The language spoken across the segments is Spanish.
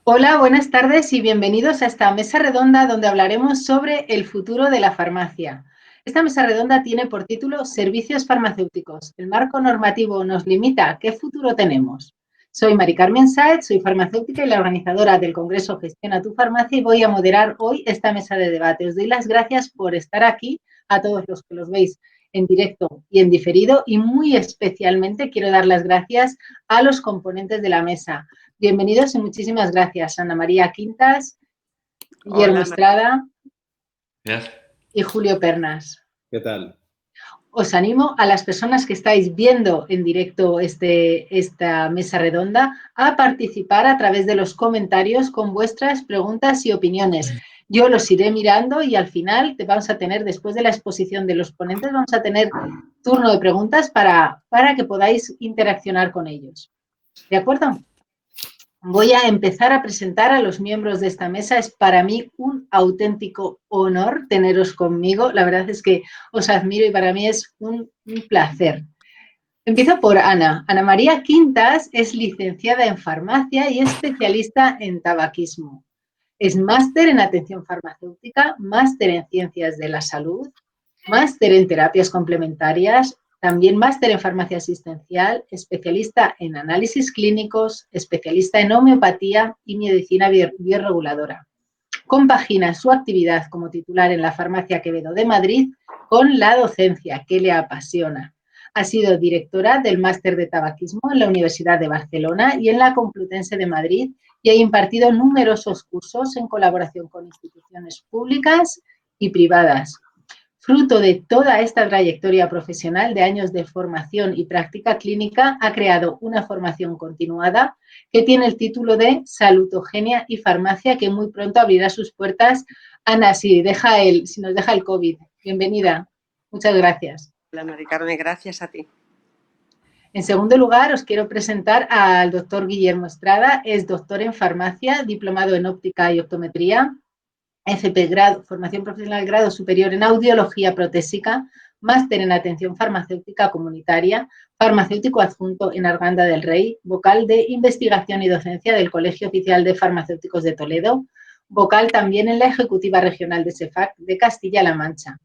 Hola, buenas tardes y bienvenidos a esta mesa redonda donde hablaremos sobre el futuro de la farmacia. Esta mesa redonda tiene por título Servicios farmacéuticos. ¿El marco normativo nos limita? ¿Qué futuro tenemos? Soy Mari Carmen Sáez, soy farmacéutica y la organizadora del Congreso Gestiona tu Farmacia y voy a moderar hoy esta mesa de debate. Os doy las gracias por estar aquí, a todos los que los veis en directo y en diferido, y muy especialmente quiero dar las gracias a los componentes de la mesa. Bienvenidos y muchísimas gracias, Ana María Quintas, Guillermo Hola, Estrada Gracias. y Julio Pernas. ¿Qué tal? Os animo a las personas que estáis viendo en directo esta mesa redonda a participar a través de los comentarios con vuestras preguntas y opiniones. Yo los iré mirando y al final vamos a tener, después de la exposición de los ponentes, vamos a tener turno de preguntas para que podáis interaccionar con ellos. ¿De acuerdo? Voy a empezar a presentar a los miembros de esta mesa. Es para mí un auténtico honor teneros conmigo. La verdad es que os admiro y para mí es un placer. Empiezo por Ana. Ana María Quintas es licenciada en farmacia y especialista en tabaquismo. Es máster en atención farmacéutica, máster en ciencias de la salud, máster en terapias complementarias, también máster en farmacia asistencial, especialista en análisis clínicos, especialista en homeopatía y medicina biorreguladora. Compagina su actividad como titular en la Farmacia Quevedo de Madrid con la docencia, que le apasiona. Ha sido directora del máster de tabaquismo en la Universidad de Barcelona y en la Complutense de Madrid y ha impartido numerosos cursos en colaboración con instituciones públicas y privadas. Fruto de toda esta trayectoria profesional de años de formación y práctica clínica, ha creado una formación continuada que tiene el título de Salutogenia y Farmacia, que muy pronto abrirá sus puertas. Ana, si nos deja el COVID. Bienvenida. Muchas gracias. Hola, Mari Carmen, gracias a ti. En segundo lugar, os quiero presentar al doctor Guillermo Estrada. Es doctor en farmacia, diplomado en óptica y optometría, FP grado, formación profesional grado superior en audiología protésica, máster en atención farmacéutica comunitaria, farmacéutico adjunto en Arganda del Rey, vocal de investigación y docencia del Colegio Oficial de Farmacéuticos de Toledo, vocal también en la Ejecutiva Regional de SEFAC de Castilla-La Mancha.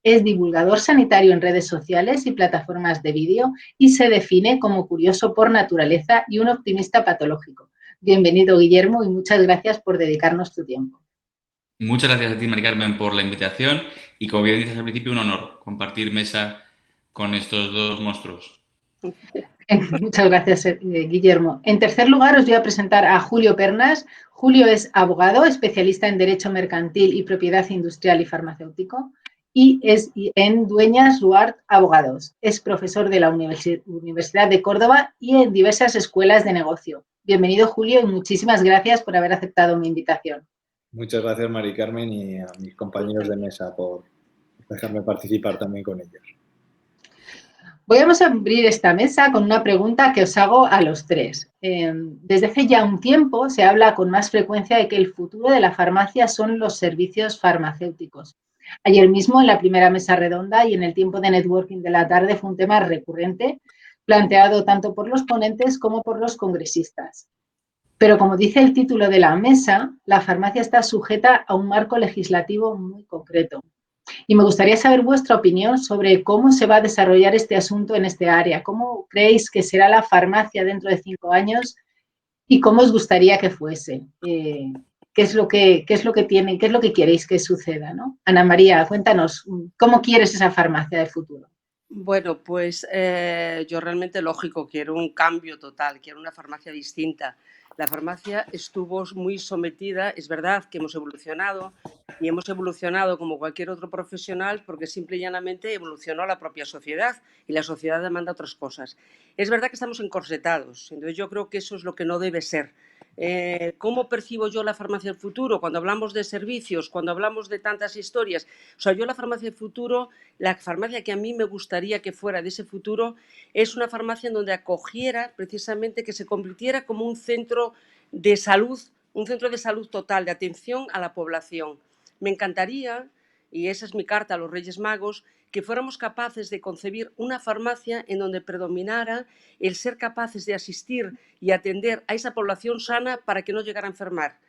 Es divulgador sanitario en redes sociales y plataformas de vídeo y se define como curioso por naturaleza y un optimista patológico. Bienvenido, Guillermo, y muchas gracias por dedicarnos tu tiempo. Muchas gracias a ti, Mari Carmen, por la invitación y, como bien dices al principio, un honor compartir mesa con estos dos monstruos. Muchas gracias, Guillermo. En tercer lugar, os voy a presentar a Julio Pernas. Julio es abogado, especialista en Derecho Mercantil y Propiedad Industrial y Farmacéutico y es en Dueñas Ruart Abogados. Es profesor de la Universidad de Córdoba y en diversas escuelas de negocio. Bienvenido, Julio, y muchísimas gracias por haber aceptado mi invitación. Muchas gracias, Mari Carmen, y a mis compañeros de mesa por dejarme participar también con ellos. Vamos a abrir esta mesa con una pregunta que os hago a los tres. Desde hace ya un tiempo se habla con más frecuencia de que el futuro de la farmacia son los servicios farmacéuticos. Ayer mismo en la primera mesa redonda y en el tiempo de networking de la tarde fue un tema recurrente, planteado tanto por los ponentes como por los congresistas. Pero como dice el título de la mesa, la farmacia está sujeta a un marco legislativo muy concreto. Y me gustaría saber vuestra opinión sobre cómo se va a desarrollar este asunto en este área. ¿Cómo creéis que será la farmacia dentro de 5 años y cómo os gustaría que fuese? ¿Qué es lo que queréis que suceda, ¿no? Ana María, cuéntanos, ¿cómo quieres esa farmacia del futuro? Bueno, pues yo realmente, lógico, quiero un cambio total, quiero una farmacia distinta. La farmacia estuvo muy sometida, es verdad que hemos evolucionado y hemos evolucionado como cualquier otro profesional porque simple y llanamente evolucionó la propia sociedad y la sociedad demanda otras cosas. Es verdad que estamos encorsetados, entonces yo creo que eso es lo que no debe ser. ¿Cómo percibo yo la farmacia del futuro? Cuando hablamos de servicios, cuando hablamos de tantas historias, o sea, yo la farmacia del futuro, la farmacia que a mí me gustaría que fuera de ese futuro, es una farmacia en donde acogiera precisamente, que se convirtiera como un centro de salud total, de atención a la población. Me encantaría, y esa es mi carta a los Reyes Magos, que fuéramos capaces de concebir una farmacia en donde predominara el ser capaces de asistir y atender a esa población sana para que no llegara a enfermar.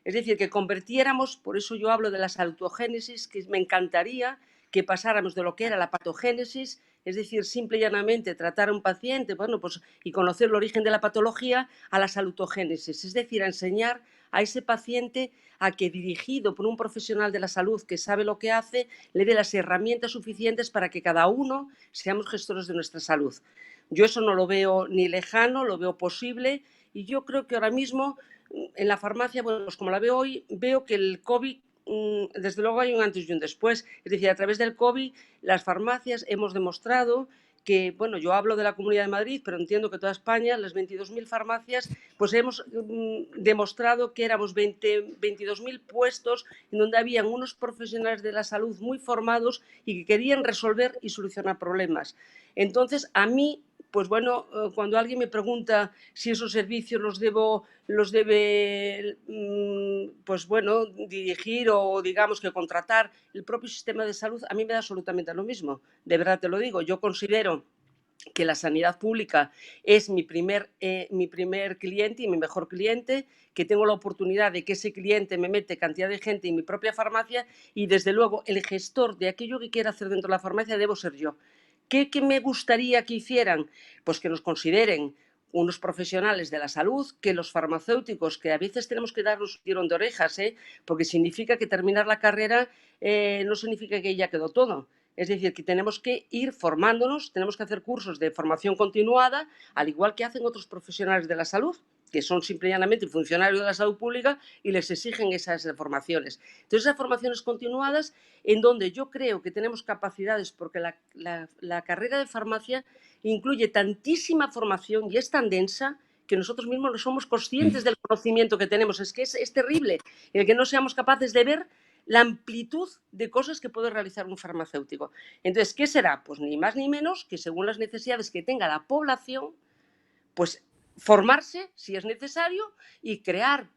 Es decir, que convirtiéramos, por eso yo hablo de la salutogénesis, que me encantaría que pasáramos de lo que era la patogénesis, es decir, simple y llanamente tratar a un paciente, bueno, pues, y conocer el origen de la patología, a la salutogénesis, es decir, a enseñar a ese paciente a que, dirigido por un profesional de la salud que sabe lo que hace, le dé las herramientas suficientes para que cada uno seamos gestores de nuestra salud. Yo eso no lo veo ni lejano, lo veo posible, y yo creo que ahora mismo en la farmacia, bueno, pues como la veo hoy, veo que el COVID, desde luego hay un antes y un después. Es decir, a través del COVID, las farmacias hemos demostrado que, bueno, yo hablo de la Comunidad de Madrid, pero entiendo que toda España, las 22.000 farmacias, pues hemos demostrado que éramos 22.000 puestos en donde habían unos profesionales de la salud muy formados y que querían resolver y solucionar problemas. Entonces, a mí, pues bueno, cuando alguien me pregunta si esos servicios los debe, pues bueno, dirigir o digamos que contratar el propio sistema de salud, a mí me da absolutamente lo mismo. De verdad te lo digo, yo considero que la sanidad pública es mi primer cliente y mi mejor cliente, que tengo la oportunidad de que ese cliente me mete cantidad de gente en mi propia farmacia y, desde luego, el gestor de aquello que quiera hacer dentro de la farmacia debo ser yo. ¿Qué me gustaría que hicieran? Pues que nos consideren unos profesionales de la salud, que los farmacéuticos, que a veces tenemos que darnos un tirón de orejas, porque significa que terminar la carrera no significa que ya quedó todo. Es decir, que tenemos que ir formándonos, tenemos que hacer cursos de formación continuada, al igual que hacen otros profesionales de la salud, que son simple y llanamente funcionarios de la salud pública y les exigen esas formaciones. Entonces, esas formaciones continuadas en donde yo creo que tenemos capacidades, porque la carrera de farmacia incluye tantísima formación y es tan densa que nosotros mismos no somos conscientes del conocimiento que tenemos. Es que es terrible el que no seamos capaces de ver la amplitud de cosas que puede realizar un farmacéutico. Entonces, ¿qué será? Pues ni más ni menos que, según las necesidades que tenga la población, pues formarse si es necesario y crear,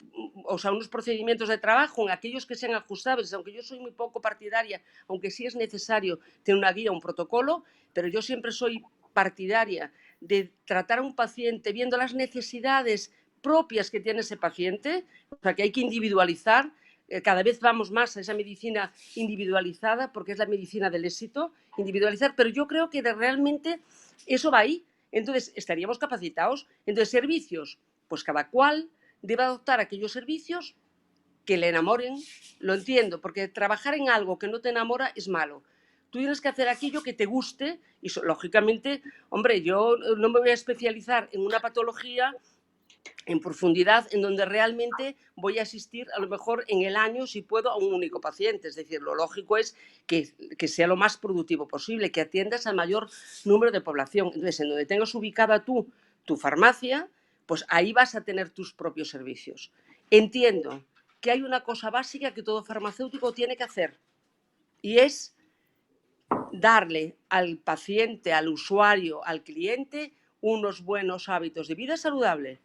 o sea, unos procedimientos de trabajo en aquellos que sean ajustables, aunque yo soy muy poco partidaria, aunque sí es necesario tener una guía, un protocolo, pero yo siempre soy partidaria de tratar a un paciente viendo las necesidades propias que tiene ese paciente, o sea, que hay que individualizar. Cada vez vamos más a esa medicina individualizada, porque es la medicina del éxito, individualizar, pero yo creo que realmente eso va ahí. Entonces, estaríamos capacitados. Entonces, servicios, pues cada cual debe adoptar aquellos servicios que le enamoren. Lo entiendo, porque trabajar en algo que no te enamora es malo. Tú tienes que hacer aquello que te guste y, lógicamente, hombre, yo no me voy a especializar en una patología en profundidad, en donde realmente voy a asistir a lo mejor en el año, si puedo, a un único paciente. Es decir, lo lógico es que sea lo más productivo posible, que atiendas al mayor número de población. Entonces, en donde tengas ubicada tú tu farmacia, pues ahí vas a tener tus propios servicios. Entiendo que hay una cosa básica que todo farmacéutico tiene que hacer, y es darle al paciente, al usuario, al cliente, unos buenos hábitos de vida saludable.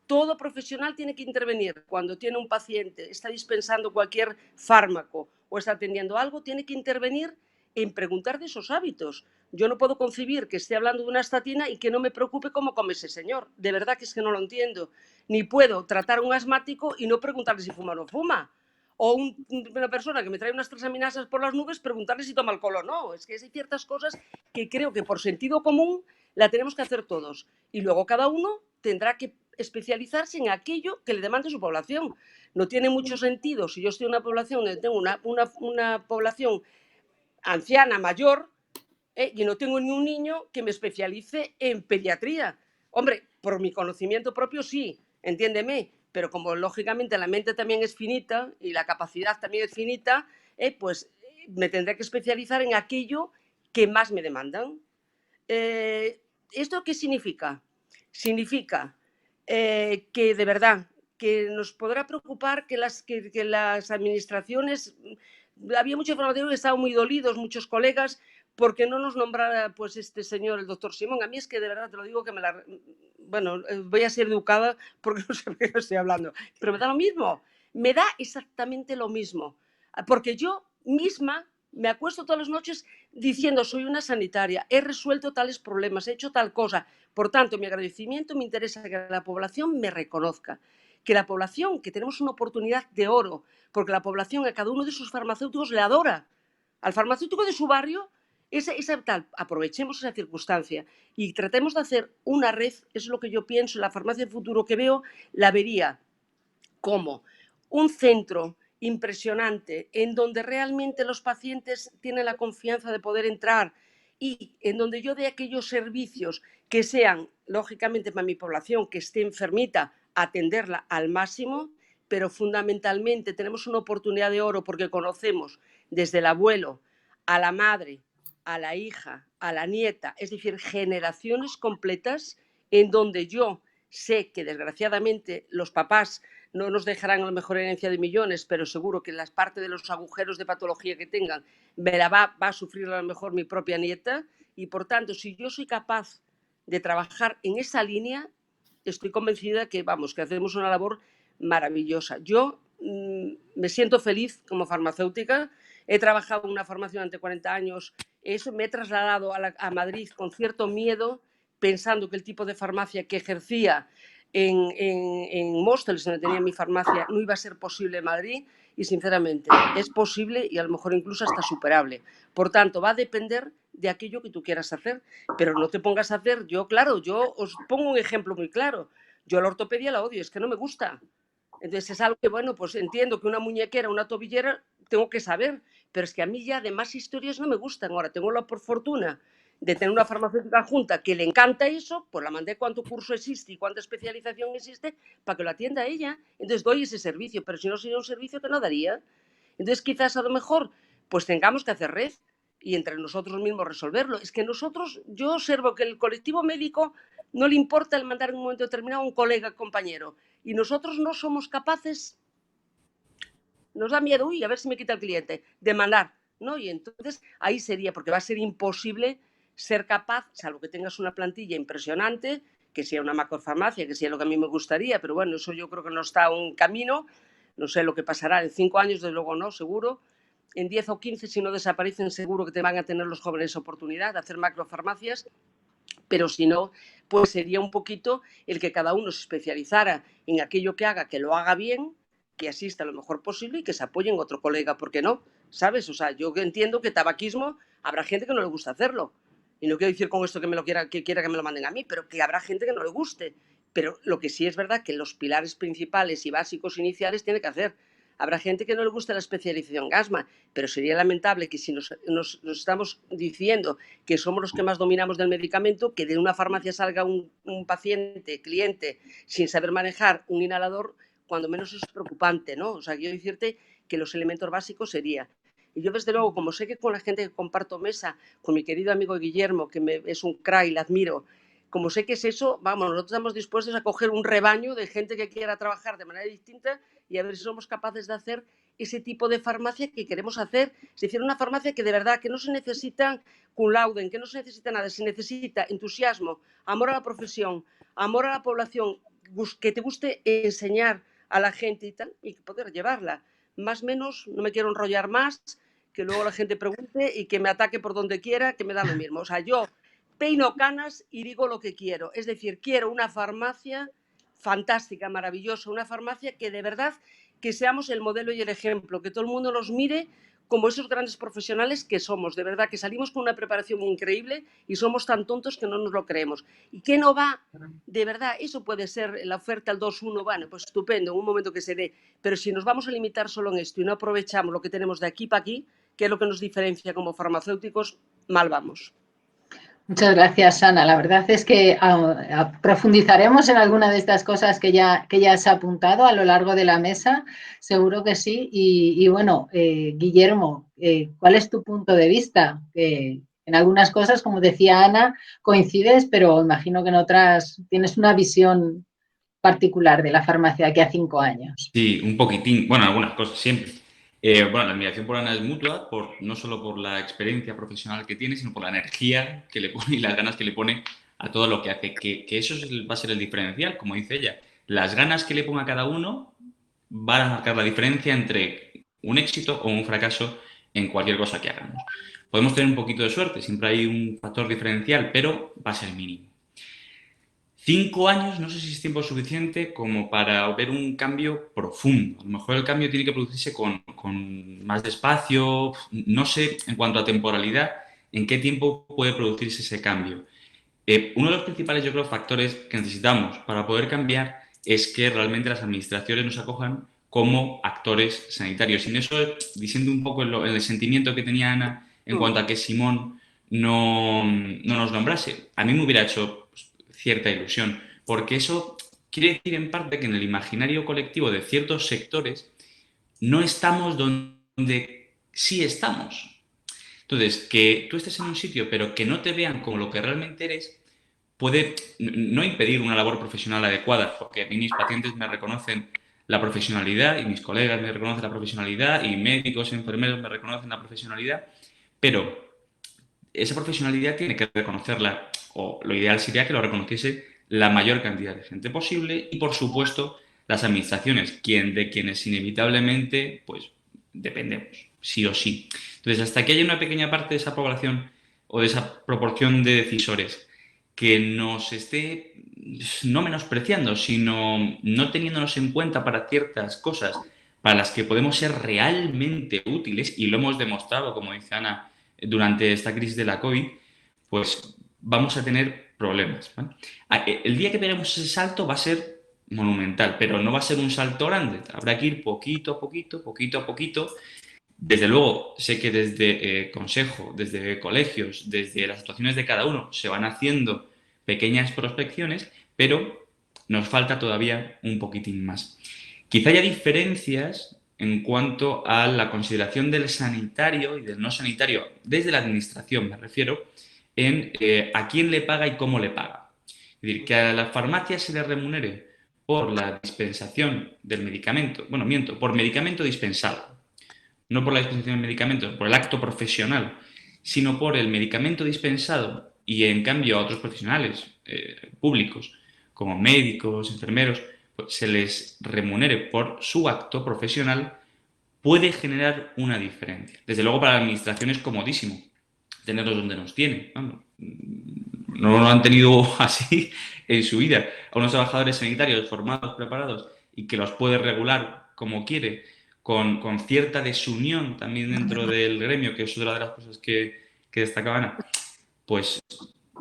Todo profesional tiene que intervenir. Cuando tiene un paciente, está dispensando cualquier fármaco o está atendiendo algo, tiene que intervenir en preguntar de esos hábitos. Yo no puedo concebir que esté hablando de una estatina y que no me preocupe cómo come ese señor. De verdad que es que no lo entiendo. Ni puedo tratar a un asmático y no preguntarle si fuma o no fuma. O una persona que me trae unas transaminasas por las nubes, preguntarle si toma alcohol o no. Es que hay ciertas cosas que creo que por sentido común la tenemos que hacer todos. Y luego cada uno tendrá que especializarse en aquello que le demande su población. No tiene mucho sentido, si yo estoy en una población donde tengo una población anciana, mayor, y no tengo ni un niño, que me especialice en pediatría. Hombre, por mi conocimiento propio sí, entiéndeme, pero como lógicamente la mente también es finita y la capacidad también es finita, pues me tendré que especializar en aquello que más me demandan. ¿Esto qué significa? Significa que de verdad que nos podrá preocupar que las administraciones, había mucha información que estaban muy dolidos, muchos colegas, porque no nos nombrara pues este señor, el doctor Simón. A mí es que de verdad te lo digo que bueno, voy a ser educada porque no sé de qué estoy hablando, pero me da lo mismo, me da exactamente lo mismo, porque yo misma me acuesto todas las noches diciendo soy una sanitaria, he resuelto tales problemas, he hecho tal cosa. Por tanto, mi agradecimiento me interesa que la población me reconozca, que la población, que tenemos una oportunidad de oro, porque la población a cada uno de sus farmacéuticos le adora. Al farmacéutico de su barrio, aprovechemos esa circunstancia y tratemos de hacer una red, es lo que yo pienso, la farmacia del futuro que veo, la vería como un centro impresionante en donde realmente los pacientes tienen la confianza de poder entrar y en donde yo dé aquellos servicios que sean, lógicamente, para mi población que esté enfermita, atenderla al máximo, pero fundamentalmente tenemos una oportunidad de oro porque conocemos desde el abuelo a la madre, a la hija, a la nieta, es decir, generaciones completas en donde yo sé que desgraciadamente los papás no nos dejarán a lo mejor herencia de millones, pero seguro que las partes de los agujeros de patología que tengan va a sufrir a lo mejor mi propia nieta y por tanto, si yo soy capaz de trabajar en esa línea, estoy convencida que, vamos, que hacemos una labor maravillosa. Yo me siento feliz como farmacéutica, he trabajado en una farmacia durante 40 años, eso me he trasladado a Madrid con cierto miedo, pensando que el tipo de farmacia que ejercía en Móstoles, donde tenía mi farmacia, no iba a ser posible en Madrid y sinceramente es posible y a lo mejor incluso hasta superable. Por tanto, va a depender de aquello que tú quieras hacer, pero no te pongas a hacer, yo os pongo un ejemplo muy claro, yo la ortopedia la odio, es que no me gusta. Entonces es algo que, bueno, pues entiendo que una muñequera, una tobillera, tengo que saber, pero es que a mí ya de más historias no me gustan. Ahora tengo la por fortuna de tener una farmacéutica junta que le encanta eso, pues la mandé cuánto curso existe y cuánta especialización existe para que lo atienda ella. Entonces doy ese servicio, pero si no sería un servicio que no daría. Entonces quizás a lo mejor pues tengamos que hacer red y entre nosotros mismos resolverlo. Es que nosotros, yo observo que el colectivo médico no le importa el mandar en un momento determinado a un colega, compañero, y nosotros no somos capaces, nos da miedo, a ver si me quita el cliente, de mandar, ¿no? Y entonces ahí sería, porque va a ser imposible ser capaz, salvo que tengas una plantilla impresionante, que sea una macrofarmacia, que sea lo que a mí me gustaría, pero bueno, eso yo creo que no está un camino, no sé lo que pasará en 5 años, desde luego no, seguro, en 10 o 15, si no desaparecen, seguro que te van a tener los jóvenes oportunidad de hacer macrofarmacias, pero si no, pues sería un poquito el que cada uno se especializara en aquello que haga, que lo haga bien, que asista lo mejor posible y que se apoye en otro colega, ¿por qué no? ¿Sabes? O sea, yo entiendo que tabaquismo habrá gente que no le gusta hacerlo. Y no quiero decir con esto que quiera que me lo manden a mí, pero que habrá gente que no le guste. Pero lo que sí es verdad que los pilares principales y básicos iniciales tiene que hacer. Habrá gente que no le gusta la especialización asma, pero sería lamentable que si nos estamos diciendo que somos los que más dominamos del medicamento, que de una farmacia salga un paciente, cliente, sin saber manejar un inhalador, cuando menos es preocupante, ¿no? O sea, quiero decirte que los elementos básicos sería. Y yo, desde luego, como sé que con la gente que comparto mesa, con mi querido amigo Guillermo, que es un crack y le admiro, como sé que es eso, vamos, nosotros estamos dispuestos a coger un rebaño de gente que quiera trabajar de manera distinta y a ver si somos capaces de hacer ese tipo de farmacia que queremos hacer. Es decir, una farmacia que de verdad que no se necesita cum laude, que no se necesita nada, se necesita entusiasmo, amor a la profesión, amor a la población, que te guste enseñar a la gente y tal, y poder llevarla. Más o menos, no me quiero enrollar más, que luego la gente pregunte y que me ataque por donde quiera, que me da lo mismo. O sea, yo peino canas y digo lo que quiero. Es decir, quiero una farmacia fantástica, maravillosa, una farmacia que de verdad que seamos el modelo y el ejemplo, que todo el mundo nos mire como esos grandes profesionales que somos, de verdad, que salimos con una preparación increíble y somos tan tontos que no nos lo creemos. ¿Y qué no va? De verdad, eso puede ser la oferta al 2-1, bueno, pues estupendo, en un momento que se dé, pero si nos vamos a limitar solo en esto y no aprovechamos lo que tenemos de aquí para aquí, que es lo que nos diferencia como farmacéuticos, mal vamos. Muchas gracias, Ana. La verdad es que profundizaremos en alguna de estas cosas que ya has apuntado a lo largo de la mesa, seguro que sí. Y bueno, Guillermo, ¿cuál es tu punto de vista? En algunas cosas, como decía Ana, coincides, pero imagino que en otras tienes una visión particular de la farmacia de aquí a 5 años. Sí, un poquitín, bueno, algunas cosas siempre. Bueno, la admiración por Ana es mutua, no solo por la experiencia profesional que tiene, sino por la energía que le pone y las ganas que le pone a todo lo que hace. Que eso va a ser el diferencial, como dice ella. Las ganas que le ponga cada uno van a marcar la diferencia entre un éxito o un fracaso en cualquier cosa que hagamos. Podemos tener un poquito de suerte, siempre hay un factor diferencial, pero va a ser mínimo. 5 años no sé si es tiempo suficiente como para ver un cambio profundo. A lo mejor el cambio tiene que producirse con más despacio. No sé, en cuanto a temporalidad, en qué tiempo puede producirse ese cambio. Uno de los principales, yo creo, factores que necesitamos para poder cambiar es que realmente las administraciones nos acojan como actores sanitarios. Y en eso, diciendo un poco en el sentimiento que tenía Ana en cuanto a que Simón no nos nombrase, a mí me hubiera hecho cierta ilusión, porque eso quiere decir en parte que en el imaginario colectivo de ciertos sectores no estamos donde sí estamos. Entonces, que tú estés en un sitio pero que no te vean como lo que realmente eres puede no impedir una labor profesional adecuada, porque a mí mis pacientes me reconocen la profesionalidad y mis colegas me reconocen la profesionalidad y médicos, enfermeros me reconocen la profesionalidad, pero esa profesionalidad tiene que reconocerla, o lo ideal sería que lo reconociese la mayor cantidad de gente posible y, por supuesto, las administraciones, de quienes inevitablemente pues dependemos, sí o sí. Entonces, hasta que haya una pequeña parte de esa población o de esa proporción de decisores que nos esté no menospreciando, sino no teniéndonos en cuenta para ciertas cosas para las que podemos ser realmente útiles, y lo hemos demostrado, como dice Ana, durante esta crisis de la COVID, pues vamos a tener problemas, ¿vale? El día que veremos ese salto va a ser monumental, pero no va a ser un salto grande. Habrá que ir poquito a poquito, poquito a poquito. Desde luego, sé que desde consejo, desde colegios, desde las situaciones de cada uno, se van haciendo pequeñas prospecciones, pero nos falta todavía un poquitín más. Quizá haya diferencias en cuanto a la consideración del sanitario y del no sanitario, desde la administración me refiero, en a quién le paga y cómo le paga. Es decir, que a la farmacia se le remunere por la dispensación del medicamento, bueno, miento, por medicamento dispensado, no por la dispensación de medicamentos, por el acto profesional, sino por el medicamento dispensado, y en cambio a otros profesionales públicos, como médicos, enfermeros, pues se les remunere por su acto profesional, puede generar una diferencia. Desde luego para la administración es comodísimo tenerlos donde nos tienen. Vamos, no lo han tenido así en su vida. A unos trabajadores sanitarios formados, preparados y que los puede regular como quiere, con cierta desunión también dentro del gremio, que es otra de las cosas que destacaba Ana, pues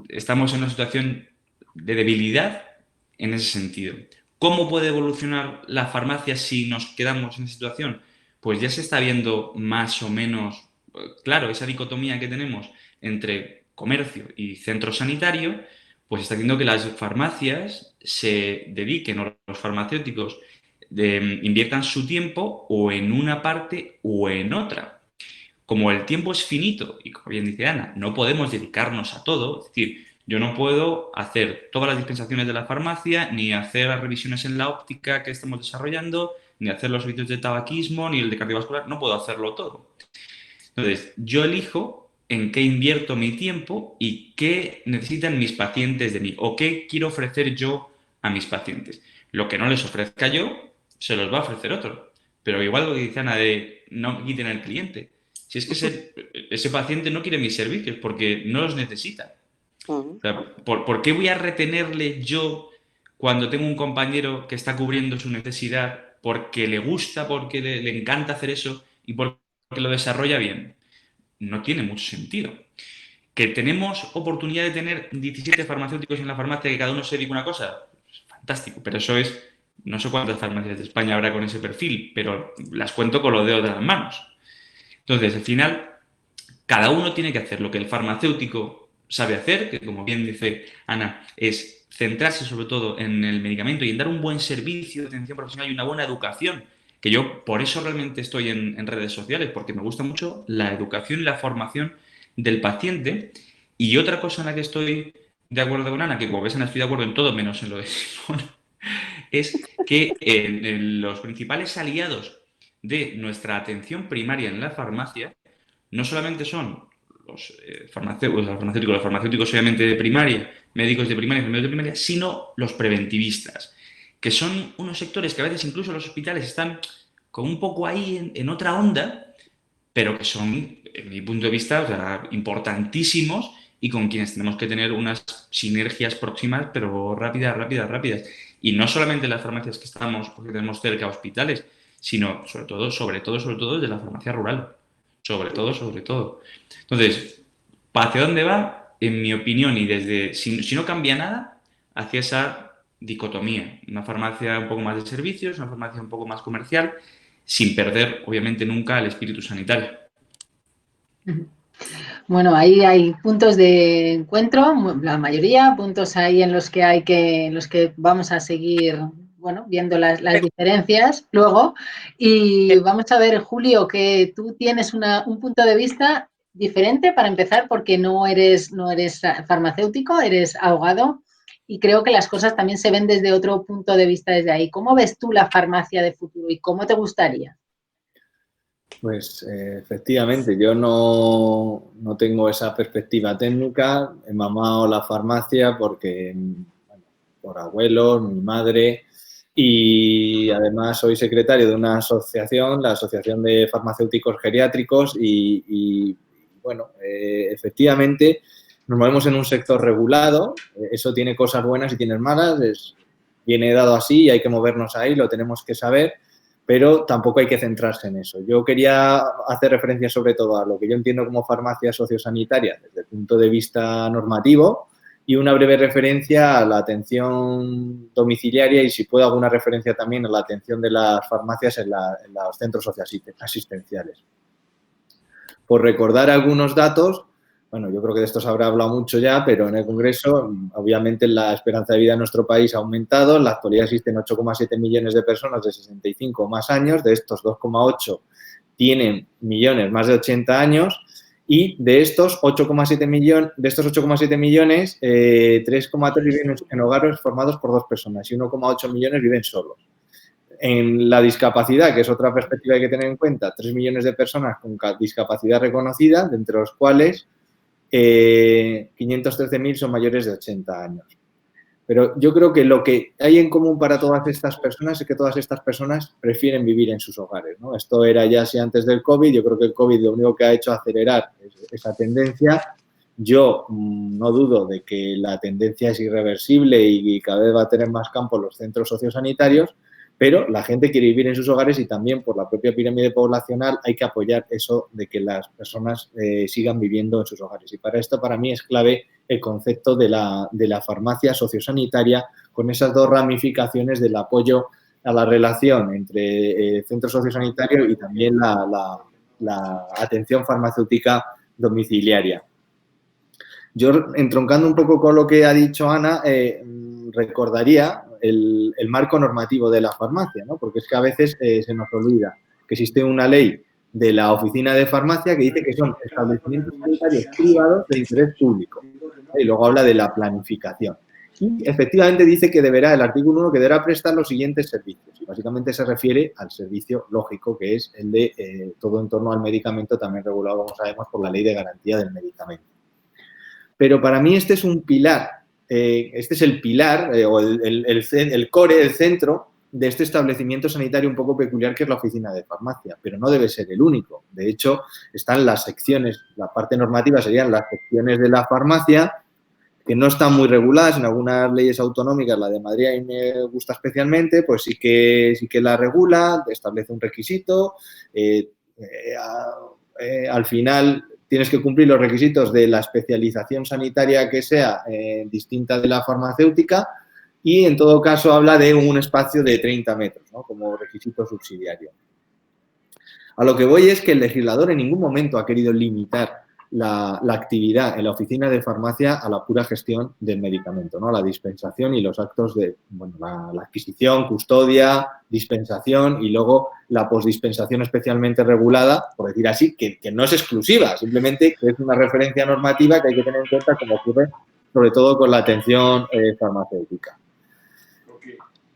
estamos en una situación de debilidad en ese sentido. ¿Cómo puede evolucionar la farmacia si nos quedamos en esa situación? Pues ya se está viendo más o menos claro esa dicotomía que tenemos entre comercio y centro sanitario, pues está haciendo que las farmacias se dediquen, o los farmacéuticos inviertan su tiempo o en una parte o en otra. Como el tiempo es finito, y como bien dice Ana, no podemos dedicarnos a todo, es decir, yo no puedo hacer todas las dispensaciones de la farmacia, ni hacer las revisiones en la óptica que estamos desarrollando, ni hacer los servicios de tabaquismo, ni el de cardiovascular, no puedo hacerlo todo. Entonces, yo elijo en qué invierto mi tiempo y qué necesitan mis pacientes de mí, o qué quiero ofrecer yo a mis pacientes. Lo que no les ofrezca yo, se los va a ofrecer otro. Pero igual lo que dice Ana de no quiten al cliente. Si es que ese paciente no quiere mis servicios porque no los necesita. O sea, ¿por qué voy a retenerle yo cuando tengo un compañero que está cubriendo su necesidad porque le gusta, porque le encanta hacer eso y porque lo desarrolla bien? No tiene mucho sentido. ¿Que tenemos oportunidad de tener 17 farmacéuticos en la farmacia que cada uno se dedica a una cosa? Fantástico, pero eso es... No sé cuántas farmacias de España habrá con ese perfil, pero las cuento con los dedos de las manos. Entonces, al final, cada uno tiene que hacer lo que el farmacéutico sabe hacer, que como bien dice Ana, es centrarse sobre todo en el medicamento y en dar un buen servicio de atención profesional y una buena educación, que yo por eso realmente estoy en redes sociales, porque me gusta mucho la educación y la formación del paciente. Y otra cosa en la que estoy de acuerdo con Ana, que como ves Ana estoy de acuerdo en todo menos en lo de Simón, es que los principales aliados de nuestra atención primaria en la farmacia no solamente son los farmacéuticos obviamente de primaria, médicos de primaria, enfermeros de primaria, sino los preventivistas, que son unos sectores que a veces incluso los hospitales están como un poco ahí en otra onda, pero que son, en mi punto de vista, o sea, importantísimos y con quienes tenemos que tener unas sinergias próximas, pero rápidas. Y no solamente las farmacias que estamos, porque tenemos cerca hospitales, sino sobre todo de la farmacia rural. Sobre todo. Entonces, ¿hacia dónde va? En mi opinión, y desde, si no cambia nada, hacia esa dicotomía. Una farmacia un poco más de servicios, una farmacia un poco más comercial, sin perder, obviamente, nunca el espíritu sanitario. Bueno, ahí hay puntos de encuentro, la mayoría, puntos ahí en los que vamos a seguir, bueno, viendo las diferencias luego. Y vamos a ver, Julio, que tú tienes un punto de vista diferente para empezar, porque no eres farmacéutico, eres abogado, y creo que las cosas también se ven desde otro punto de vista desde ahí. ¿Cómo ves tú la farmacia de futuro y cómo te gustaría? Pues efectivamente, yo no tengo esa perspectiva técnica. He mamado la farmacia porque, bueno, por abuelos, mi madre, y además soy secretario de una asociación, la Asociación de Farmacéuticos Geriátricos, y bueno, efectivamente nos movemos en un sector regulado. Eso tiene cosas buenas y tiene malas, viene dado así y hay que movernos ahí, lo tenemos que saber, pero tampoco hay que centrarse en eso. Yo quería hacer referencia sobre todo a lo que yo entiendo como farmacia sociosanitaria desde el punto de vista normativo y una breve referencia a la atención domiciliaria y, si puedo, alguna referencia también a la atención de las farmacias en los centros socioasistenciales. Por recordar algunos datos, bueno, yo creo que de esto se habrá hablado mucho ya, pero en el Congreso, obviamente, la esperanza de vida en nuestro país ha aumentado. En la actualidad existen 8,7 millones de personas de 65 o más años. De estos, 2,8 tienen millones más de 80 años. Y de estos 8,7 millones, 3,3 viven en hogares formados por 2 personas y 1,8 millones viven solos. En la discapacidad, que es otra perspectiva que hay que tener en cuenta, 3 millones de personas con discapacidad reconocida, de entre los cuales 513.000 son mayores de 80 años. Pero yo creo que lo que hay en común para todas estas personas es que todas estas personas prefieren vivir en sus hogares, ¿no? Esto era ya así antes del COVID. Yo creo que el COVID lo único que ha hecho es acelerar esa tendencia. Yo no dudo de que la tendencia es irreversible y cada vez va a tener más campo los centros sociosanitarios, pero la gente quiere vivir en sus hogares y también por la propia pirámide poblacional hay que apoyar eso de que las personas sigan viviendo en sus hogares. Y para esto, para mí, es clave el concepto de la farmacia sociosanitaria, con esas 2 ramificaciones del apoyo a la relación entre centro sociosanitario y también la atención farmacéutica domiciliaria. Yo, entroncando un poco con lo que ha dicho Ana, recordaría el marco normativo de la farmacia, ¿no? Porque es que a veces se nos olvida que existe una ley de la Oficina de Farmacia que dice que son establecimientos sanitarios privados de interés público. Y luego habla de la planificación. Y efectivamente dice que el artículo 1, que deberá prestar los siguientes servicios. Y básicamente se refiere al servicio lógico, que es el de todo en torno al medicamento, también regulado, como sabemos, por la Ley de Garantía del Medicamento. Pero para mí este es un pilar. Este es el pilar o el core, el centro de este establecimiento sanitario un poco peculiar que es la oficina de farmacia, pero no debe ser el único. De hecho, están las secciones, la parte normativa serían las secciones de la farmacia, que no están muy reguladas en algunas leyes autonómicas. La de Madrid a mí me gusta especialmente, pues sí que la regula, establece un requisito, al final tienes que cumplir los requisitos de la especialización sanitaria que sea distinta de la farmacéutica y, en todo caso, habla de un espacio de 30 metros, ¿no? Como requisito subsidiario. A lo que voy es que el legislador en ningún momento ha querido limitar la actividad en la oficina de farmacia a la pura gestión del medicamento, ¿no? La dispensación y los actos de, bueno, la adquisición, custodia, dispensación y luego la posdispensación especialmente regulada, por decir así, que no es exclusiva, simplemente que es una referencia normativa que hay que tener en cuenta, como ocurre sobre todo con la atención farmacéutica.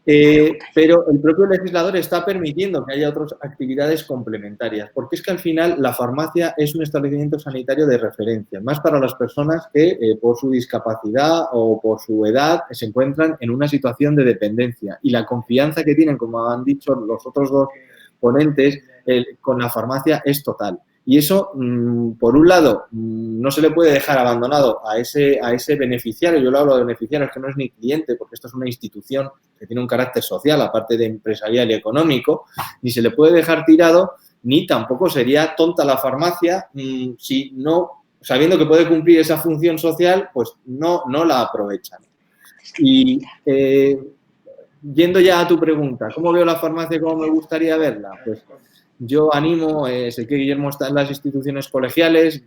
Pero el propio legislador está permitiendo que haya otras actividades complementarias, porque es que al final la farmacia es un establecimiento sanitario de referencia, más para las personas que por su discapacidad o por su edad se encuentran en una situación de dependencia, y la confianza que tienen, como han dicho los otros 2 ponentes, con la farmacia es total. Y eso, por un lado, no se le puede dejar abandonado a ese beneficiario. Yo lo hablo de beneficiario, que no es ni cliente, porque esto es una institución que tiene un carácter social, aparte de empresarial y económico, ni se le puede dejar tirado, ni tampoco sería tonta la farmacia si no, sabiendo que puede cumplir esa función social, pues no la aprovechan. Y yendo ya a tu pregunta, ¿cómo veo la farmacia y cómo me gustaría verla? Pues yo animo, sé que Guillermo está en las instituciones colegiales,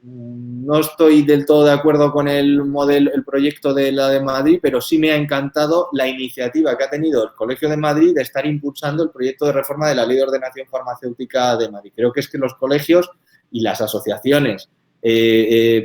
no estoy del todo de acuerdo con el proyecto de la de Madrid, pero sí me ha encantado la iniciativa que ha tenido el Colegio de Madrid de estar impulsando el proyecto de reforma de la Ley de Ordenación Farmacéutica de Madrid. Creo que es que los colegios y las asociaciones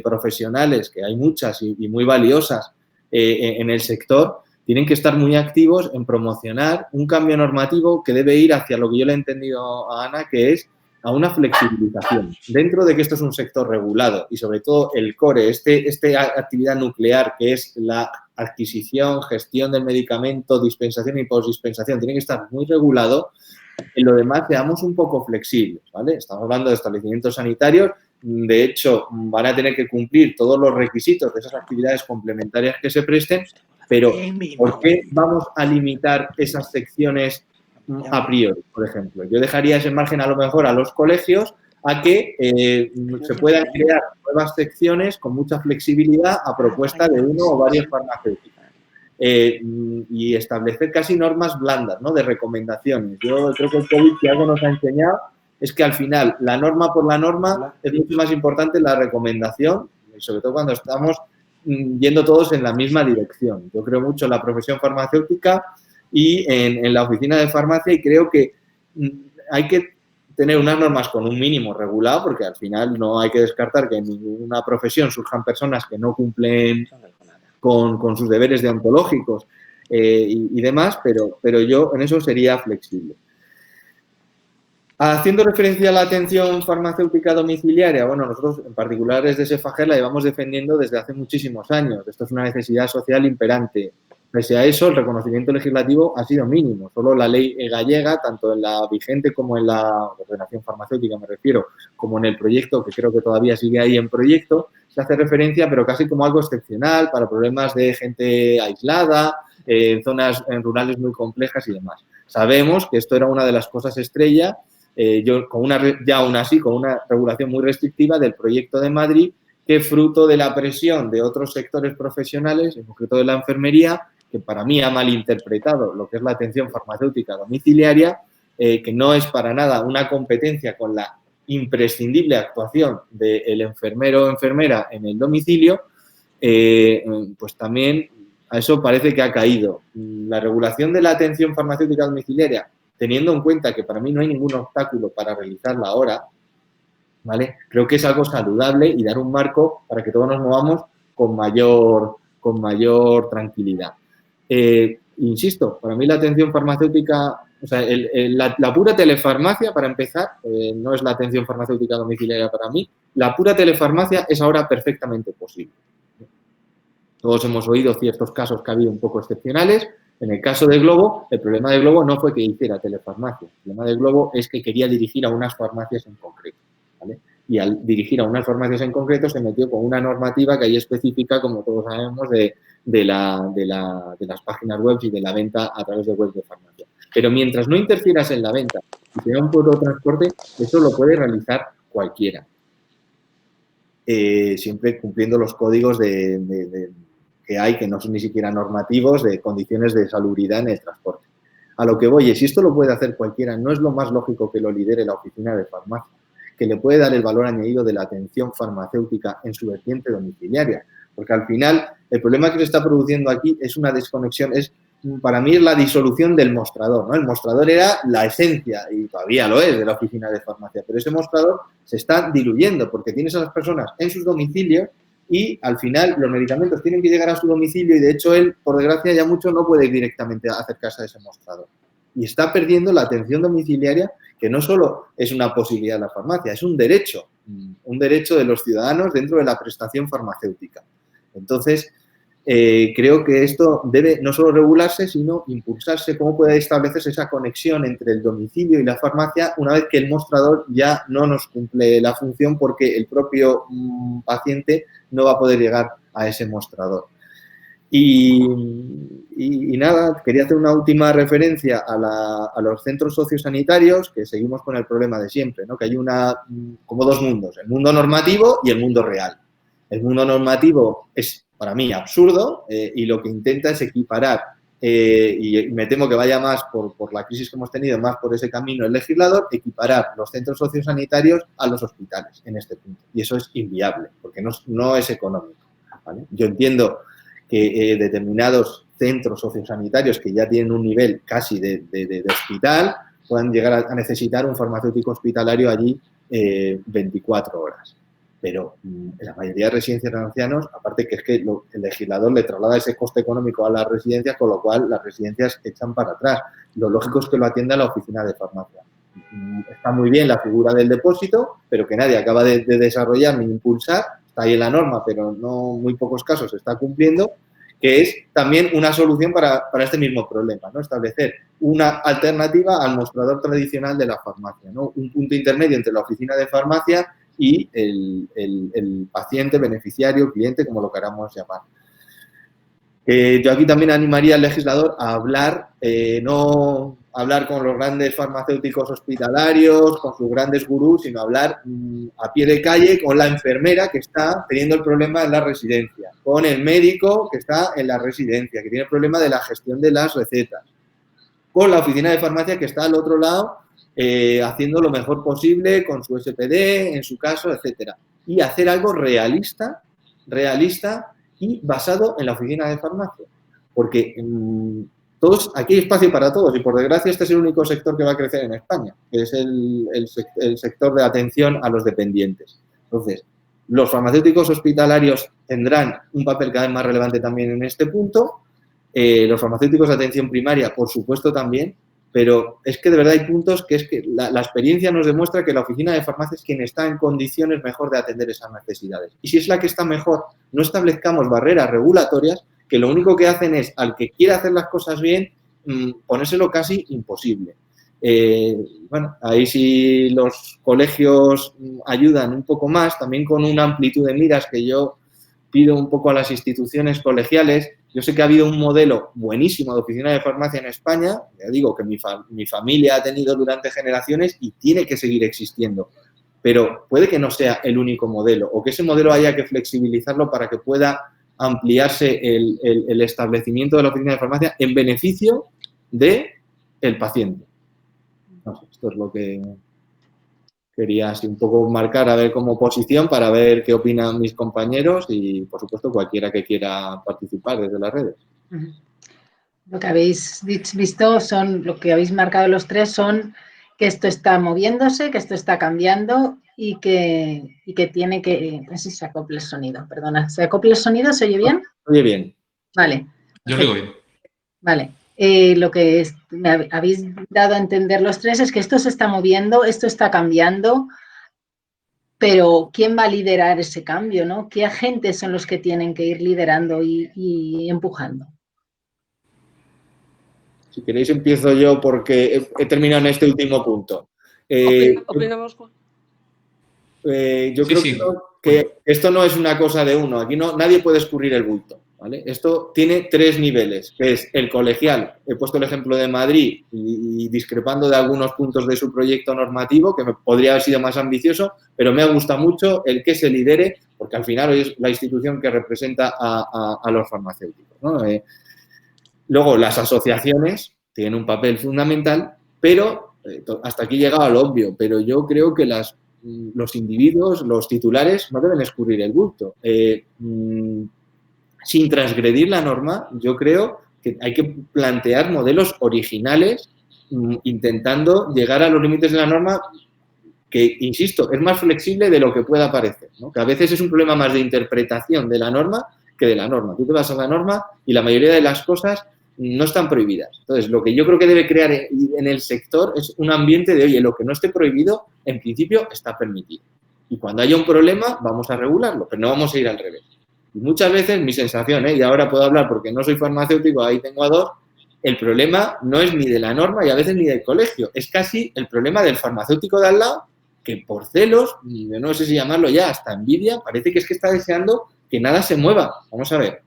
profesionales, que hay muchas y muy valiosas en el sector, tienen que estar muy activos en promocionar un cambio normativo que debe ir hacia lo que yo le he entendido a Ana, que es a una flexibilización. Dentro de que esto es un sector regulado y sobre todo el core, esta actividad nuclear que es la adquisición, gestión del medicamento, dispensación y postdispensación, tiene que estar muy regulado. En lo demás seamos un poco flexibles, ¿vale? Estamos hablando de establecimientos sanitarios, de hecho van a tener que cumplir todos los requisitos de esas actividades complementarias que se presten, pero ¿por qué vamos a limitar esas secciones a priori, por ejemplo? Yo dejaría ese margen a lo mejor a los colegios a que se puedan crear nuevas secciones con mucha flexibilidad a propuesta de uno o varios farmacéuticos. Y establecer casi normas blandas, ¿no? De recomendaciones. Yo creo que el COVID, si algo nos ha enseñado, es que al final la norma por la norma es mucho más importante la recomendación, y sobre todo cuando estamos yendo todos en la misma dirección. Yo creo mucho en la profesión farmacéutica y en la oficina de farmacia, y creo que hay que tener unas normas con un mínimo regulado, porque al final no hay que descartar que en ninguna profesión surjan personas que no cumplen con sus deberes deontológicos y demás, pero yo en eso sería flexible. Haciendo referencia a la atención farmacéutica domiciliaria, bueno, nosotros en particular desde SEFAGER la llevamos defendiendo desde hace muchísimos años. Esto es una necesidad social imperante. Pese a eso, el reconocimiento legislativo ha sido mínimo. Solo la ley gallega, tanto en la vigente como en la ordenación farmacéutica, me refiero, como en el proyecto, que creo que todavía sigue ahí en proyecto, se hace referencia, pero casi como algo excepcional para problemas de gente aislada, en zonas rurales muy complejas y demás. Sabemos que esto era una de las cosas estrella, ya aún así, con una regulación muy restrictiva del proyecto de Madrid, que fruto de la presión de otros sectores profesionales, en concreto de la enfermería, que para mí ha malinterpretado lo que es la atención farmacéutica domiciliaria, que no es para nada una competencia con la imprescindible actuación del enfermero o enfermera en el domicilio, pues también a eso parece que ha caído. La regulación de la atención farmacéutica domiciliaria, teniendo en cuenta que para mí no hay ningún obstáculo para realizarla ahora, ¿vale? Creo que es algo saludable y dar un marco para que todos nos movamos con mayor tranquilidad. Insisto, para mí la atención farmacéutica, o sea, la pura telefarmacia, para empezar, no es la atención farmacéutica domiciliaria para mí, la pura telefarmacia es ahora perfectamente posible. Todos hemos oído ciertos casos que ha habido un poco excepcionales. En el caso de Glovo, el problema de Glovo no fue que hiciera telefarmacia. El problema de Glovo es que quería dirigir a unas farmacias en concreto, ¿vale? Y al dirigir a unas farmacias en concreto se metió con una normativa que hay específica, como todos sabemos, de las páginas web y de la venta a través de webs de farmacia. Pero mientras no interfieras en la venta y sea un puro transporte, eso lo puede realizar cualquiera. Siempre cumpliendo los códigos que hay, que no son ni siquiera normativos, de condiciones de salubridad en el transporte. A lo que voy es, si esto lo puede hacer cualquiera, ¿no es lo más lógico que lo lidere la oficina de farmacia, que le puede dar el valor añadido de la atención farmacéutica en su vertiente domiciliaria? Porque al final, el problema que se está produciendo aquí es una desconexión, para mí es la disolución del mostrador, ¿no? El mostrador era la esencia, y todavía lo es, de la oficina de farmacia, pero ese mostrador se está diluyendo porque tienes a las personas en sus domicilios y al final los medicamentos tienen que llegar a su domicilio y de hecho él, por desgracia, ya mucho no puede ir directamente a acercarse a ese mostrador. Y está perdiendo la atención domiciliaria, que no solo es una posibilidad de la farmacia, es un derecho de los ciudadanos dentro de la prestación farmacéutica. Entonces, creo que esto debe no solo regularse, sino impulsarse. ¿Cómo puede establecerse esa conexión entre el domicilio y la farmacia una vez que el mostrador ya no nos cumple la función porque el propio paciente no va a poder llegar a ese mostrador? Y nada, quería hacer una última referencia a los centros sociosanitarios, que seguimos con el problema de siempre, ¿no? Que hay como dos mundos, el mundo normativo y el mundo real. El mundo normativo es, para mí, absurdo y lo que intenta es equiparar, y me temo que vaya más por la crisis que hemos tenido, más por ese camino el legislador, equiparar los centros sociosanitarios a los hospitales en este punto. Y eso es inviable, porque no es económico, ¿vale? Yo entiendo que determinados centros sociosanitarios que ya tienen un nivel casi de hospital puedan llegar a necesitar un farmacéutico hospitalario allí 24 horas. Pero en la mayoría de residencias de ancianos, aparte que es que el legislador le traslada ese coste económico a las residencias, con lo cual las residencias echan para atrás. Lo lógico es que lo atienda la oficina de farmacia. Está muy bien la figura del depósito, pero que nadie acaba de desarrollar ni impulsar. Está ahí en la norma, pero no muy pocos casos se está cumpliendo, que es también una solución para este mismo problema, ¿no? Establecer una alternativa al mostrador tradicional de la farmacia, ¿no? Un punto intermedio entre la oficina de farmacia y el paciente, beneficiario, cliente, como lo queramos llamar. Yo aquí también animaría al legislador a hablar, no hablar con los grandes farmacéuticos hospitalarios, con sus grandes gurús, sino hablar a pie de calle con la enfermera que está teniendo el problema en la residencia, con el médico que está en la residencia, que tiene el problema de la gestión de las recetas, con la oficina de farmacia que está al otro lado haciendo lo mejor posible con su SPD, en su caso, etcétera. Y hacer algo realista y basado en la oficina de farmacia. Porque aquí hay espacio para todos y, por desgracia, este es el único sector que va a crecer en España, que es el sector de atención a los dependientes. Entonces, los farmacéuticos hospitalarios tendrán un papel cada vez más relevante también en este punto. Los farmacéuticos de atención primaria, por supuesto, también. Pero es que de verdad hay puntos que es que la experiencia nos demuestra que la oficina de farmacia es quien está en condiciones mejor de atender esas necesidades. Y si es la que está mejor, no establezcamos barreras regulatorias que lo único que hacen es, al que quiera hacer las cosas bien, ponérselo casi imposible. Bueno, ahí sí los colegios ayudan un poco más, también con una amplitud de miras que yo pido un poco a las instituciones colegiales. Yo sé que ha habido un modelo buenísimo de oficina de farmacia en España, ya digo que mi familia ha tenido durante generaciones y tiene que seguir existiendo, pero puede que no sea el único modelo o que ese modelo haya que flexibilizarlo para que pueda ampliarse el establecimiento de la oficina de farmacia en beneficio del paciente. No sé, esto es lo que quería así un poco marcar, a ver como posición, para ver qué opinan mis compañeros y, por supuesto, cualquiera que quiera participar desde las redes. Lo que habéis visto lo que habéis marcado los tres son que esto está moviéndose, que esto está cambiando y que tiene que... No sé si se acopla el sonido, perdona. ¿Se acopla el sonido? ¿Se oye bien? Oye bien. Vale. Yo lo digo bien. Vale. Lo que me habéis dado a entender los tres es que esto se está moviendo, esto está cambiando, pero ¿quién va a liderar ese cambio, no? ¿Qué agentes son los que tienen que ir liderando y empujando? Si queréis empiezo yo porque he terminado en este último punto. ¿Opinamos? Yo creo que esto no es una cosa de uno. Aquí nadie puede escurrir el bulto, ¿vale? Esto tiene tres niveles, que es el colegial. He puesto el ejemplo de Madrid y discrepando de algunos puntos de su proyecto normativo, que podría haber sido más ambicioso, pero me gusta mucho el que se lidere, porque al final es la institución que representa a los farmacéuticos, ¿no? Luego, las asociaciones tienen un papel fundamental, pero hasta aquí he llegado al obvio, pero yo creo que los individuos, los titulares, no deben escurrir el bulto. Sin transgredir la norma, yo creo que hay que plantear modelos originales intentando llegar a los límites de la norma que, insisto, es más flexible de lo que pueda parecer, ¿no? Que a veces es un problema más de interpretación de la norma que de la norma. Tú te vas a la norma y la mayoría de las cosas no están prohibidas. Entonces, lo que yo creo que debe crear en el sector es un ambiente de, oye, lo que no esté prohibido, en principio, está permitido. Y cuando haya un problema, vamos a regularlo, pero no vamos a ir al revés. Y muchas veces mi sensación, y ahora puedo hablar porque no soy farmacéutico, ahí tengo a dos, el problema no es ni de la norma y a veces ni del colegio, es casi el problema del farmacéutico de al lado que por celos, no sé si llamarlo ya, hasta envidia, parece que es que está deseando que nada se mueva. Vamos a ver,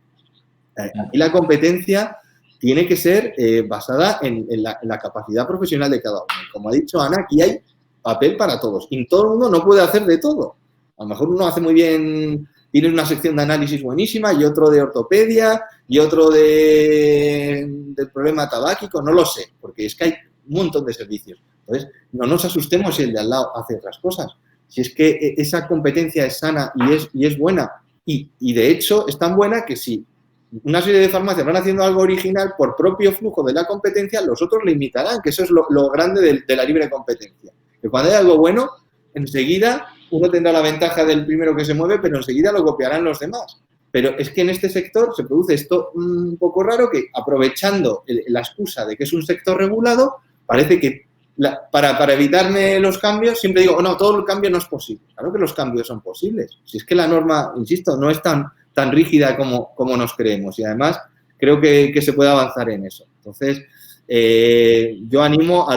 aquí la competencia tiene que ser basada en la capacidad profesional de cada uno. Como ha dicho Ana, aquí hay papel para todos y todo el mundo no puede hacer de todo. A lo mejor uno hace muy bien, tiene una sección de análisis buenísima y otro de ortopedia y otro del problema tabáquico, no lo sé, porque es que hay un montón de servicios. Entonces, no nos asustemos si el de al lado hace otras cosas. Si es que esa competencia es sana y es buena, y de hecho es tan buena que si una serie de farmacias van haciendo algo original por propio flujo de la competencia, los otros le imitarán, que eso es lo grande de la libre competencia. Que cuando hay algo bueno, enseguida uno tendrá la ventaja del primero que se mueve, pero enseguida lo copiarán los demás. Pero es que en este sector se produce esto un poco raro, que aprovechando la excusa de que es un sector regulado, parece que para evitarme los cambios, siempre digo, no, todo el cambio no es posible. Claro que los cambios son posibles. Si es que la norma, insisto, no es tan rígida como nos creemos y además creo que se puede avanzar en eso. Entonces, yo animo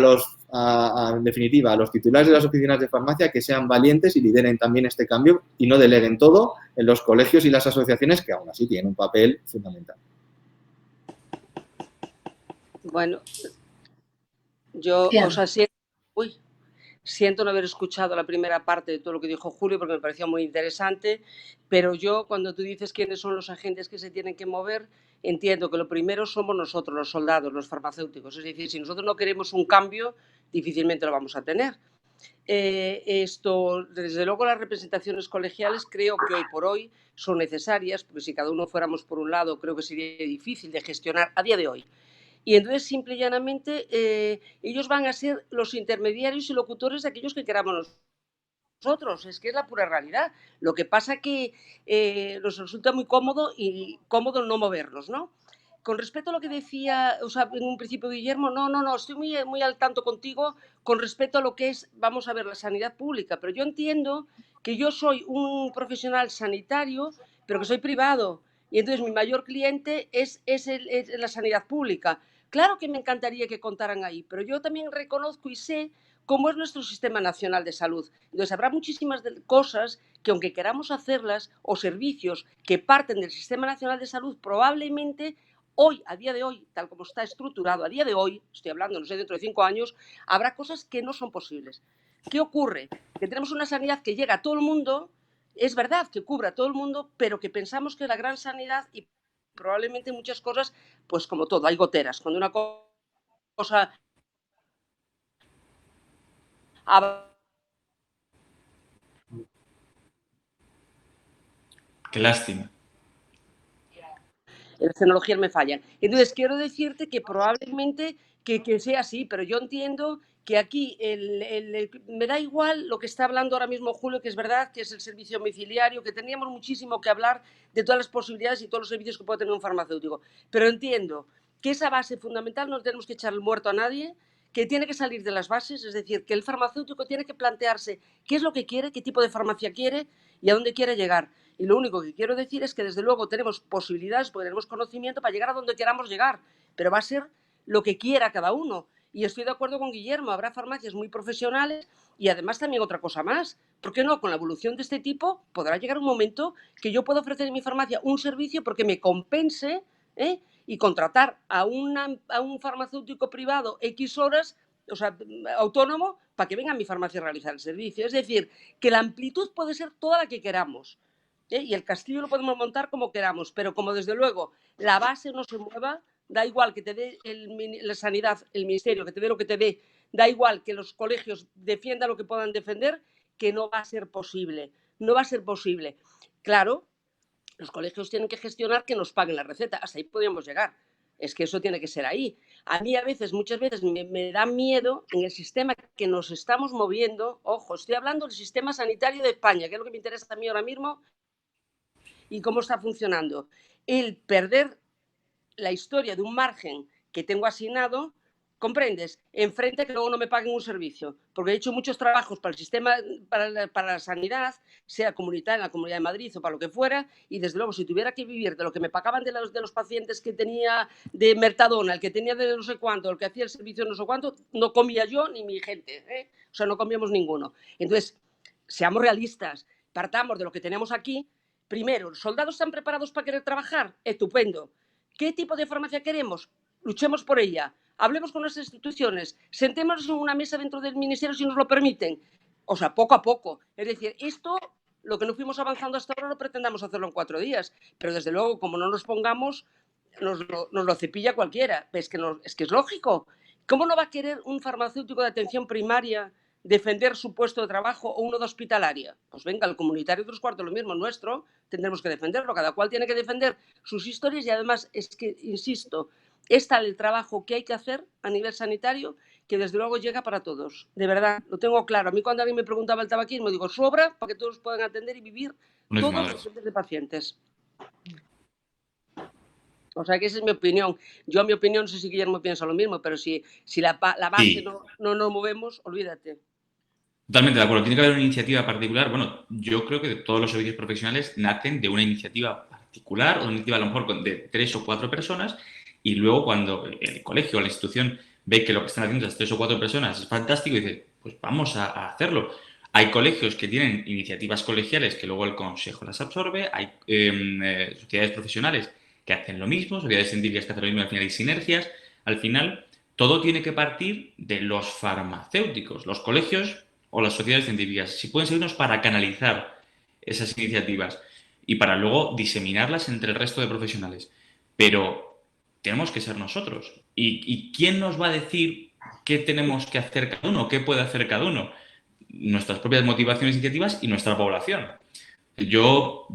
en definitiva, a los titulares de las oficinas de farmacia que sean valientes y lideren también este cambio y no deleguen todo en los colegios y las asociaciones que aún así tienen un papel fundamental. Bueno, yo, o sea, siento no haber escuchado la primera parte de todo lo que dijo Julio porque me pareció muy interesante, pero yo cuando tú dices quiénes son los agentes que se tienen que mover, entiendo que lo primero somos nosotros, los soldados, los farmacéuticos. Es decir, si nosotros no queremos un cambio, difícilmente lo vamos a tener. Desde luego las representaciones colegiales creo que hoy por hoy son necesarias, porque si cada uno fuéramos por un lado creo que sería difícil de gestionar a día de hoy. Y entonces, simple y llanamente, ellos van a ser los intermediarios y locutores de aquellos que queramos nosotros. Es que es la pura realidad. Lo que pasa que nos resulta muy cómodo y cómodo no movernos, ¿no? Con respecto a lo que decía, o sea, en un principio Guillermo, no, estoy muy al tanto contigo con respecto a lo que es, vamos a ver, la sanidad pública, pero yo entiendo que yo soy un profesional sanitario, pero que soy privado, y entonces mi mayor cliente es la sanidad pública. Claro que me encantaría que contaran ahí, pero yo también reconozco y sé cómo es nuestro sistema nacional de salud. Entonces habrá muchísimas cosas que aunque queramos hacerlas o servicios que parten del sistema nacional de salud, probablemente hoy, a día de hoy, tal como está estructurado, a día de hoy, estoy hablando, no sé, dentro de 5 años, habrá cosas que no son posibles. ¿Qué ocurre? Que tenemos una sanidad que llega a todo el mundo, es verdad que cubre a todo el mundo, pero que pensamos que la gran sanidad y probablemente muchas cosas, pues como todo, hay goteras. Cuando una cosa... Qué lástima. Las tecnologías me fallan. Entonces, quiero decirte que probablemente que sea así, pero yo entiendo que aquí me da igual lo que está hablando ahora mismo Julio, que es verdad, que es el servicio domiciliario, que teníamos muchísimo que hablar de todas las posibilidades y todos los servicios que puede tener un farmacéutico. Pero entiendo que esa base fundamental no tenemos que echar el muerto a nadie, que tiene que salir de las bases, es decir, que el farmacéutico tiene que plantearse qué es lo que quiere, qué tipo de farmacia quiere y a dónde quiere llegar. Y lo único que quiero decir es que desde luego tenemos posibilidades, porque tenemos conocimiento para llegar a donde queramos llegar, pero va a ser lo que quiera cada uno. Y estoy de acuerdo con Guillermo, habrá farmacias muy profesionales y además también otra cosa más. ¿Por qué no? Con la evolución de este tipo podrá llegar un momento que yo pueda ofrecer en mi farmacia un servicio porque me compense y contratar a un farmacéutico privado X horas, o sea, autónomo, para que venga a mi farmacia a realizar el servicio. Es decir, que la amplitud puede ser toda la que queramos. Y el castillo lo podemos montar como queramos, pero como desde luego la base no se mueva, da igual que te dé la sanidad, el ministerio, que te dé lo que te dé, da igual que los colegios defiendan lo que puedan defender, que no va a ser posible. No va a ser posible. Claro, los colegios tienen que gestionar que nos paguen la receta. Hasta ahí podríamos llegar. Es que eso tiene que ser ahí. A mí muchas veces me da miedo en el sistema que nos estamos moviendo. Ojo, estoy hablando del sistema sanitario de España, que es lo que me interesa a mí ahora mismo, y cómo está funcionando. El perder la historia de un margen que tengo asignado ¿comprendes? Enfrente que luego no me paguen un servicio, porque he hecho muchos trabajos para el sistema, para la sanidad, sea comunitaria, en la Comunidad de Madrid o para lo que fuera, y desde luego si tuviera que vivir de lo que me pagaban de los pacientes que tenía de Mercadona, el que tenía de no sé cuánto, el que hacía el servicio no sé cuánto, no comía yo ni mi gente, ¿eh? O sea, no comíamos ninguno. Entonces, seamos realistas, partamos de lo que tenemos aquí. Primero, ¿los soldados están preparados para querer trabajar? Estupendo. ¿Qué tipo de farmacia queremos? Luchemos por ella. Hablemos con las instituciones. Sentémonos en una mesa dentro del ministerio si nos lo permiten. O sea, poco a poco. Es decir, esto, lo que no fuimos avanzando hasta ahora, no pretendamos hacerlo en 4 días. Pero desde luego, como no nos pongamos, nos lo cepilla cualquiera. Es que es lógico. ¿Cómo no va a querer un farmacéutico de atención primaria defender su puesto de trabajo o uno de hospitalaria? Pues venga, el comunitario 3/4 lo mismo, nuestro, tendremos que defenderlo, cada cual tiene que defender sus historias y además es que, insisto, es tal el trabajo que hay que hacer a nivel sanitario que desde luego llega para todos, de verdad, lo tengo claro. A mí cuando alguien me preguntaba el tabaquismo, digo, sobra para que todos puedan atender y vivir todos los de pacientes. O sea que esa es mi opinión. Yo, mi opinión, no sé si Guillermo piensa lo mismo, pero si la base sí, no nos movemos, olvídate. Totalmente de acuerdo. Tiene que haber una iniciativa particular. Bueno, yo creo que todos los servicios profesionales nacen de una iniciativa particular o una iniciativa a lo mejor de 3 o 4 personas y luego cuando el colegio o la institución ve que lo que están haciendo esas 3 o 4 personas es fantástico y dice, pues vamos a hacerlo. Hay colegios que tienen iniciativas colegiales que luego el consejo las absorbe, hay sociedades profesionales que hacen lo mismo, sociedades científicas que hacen lo mismo, al final hay sinergias. Al final, todo tiene que partir de los farmacéuticos, los colegios o las sociedades científicas. Si pueden servirnos para canalizar esas iniciativas y para luego diseminarlas entre el resto de profesionales. Pero tenemos que ser nosotros. ¿Y quién nos va a decir qué tenemos que hacer cada uno? ¿Qué puede hacer cada uno? Nuestras propias motivaciones, iniciativas y nuestra población. Yo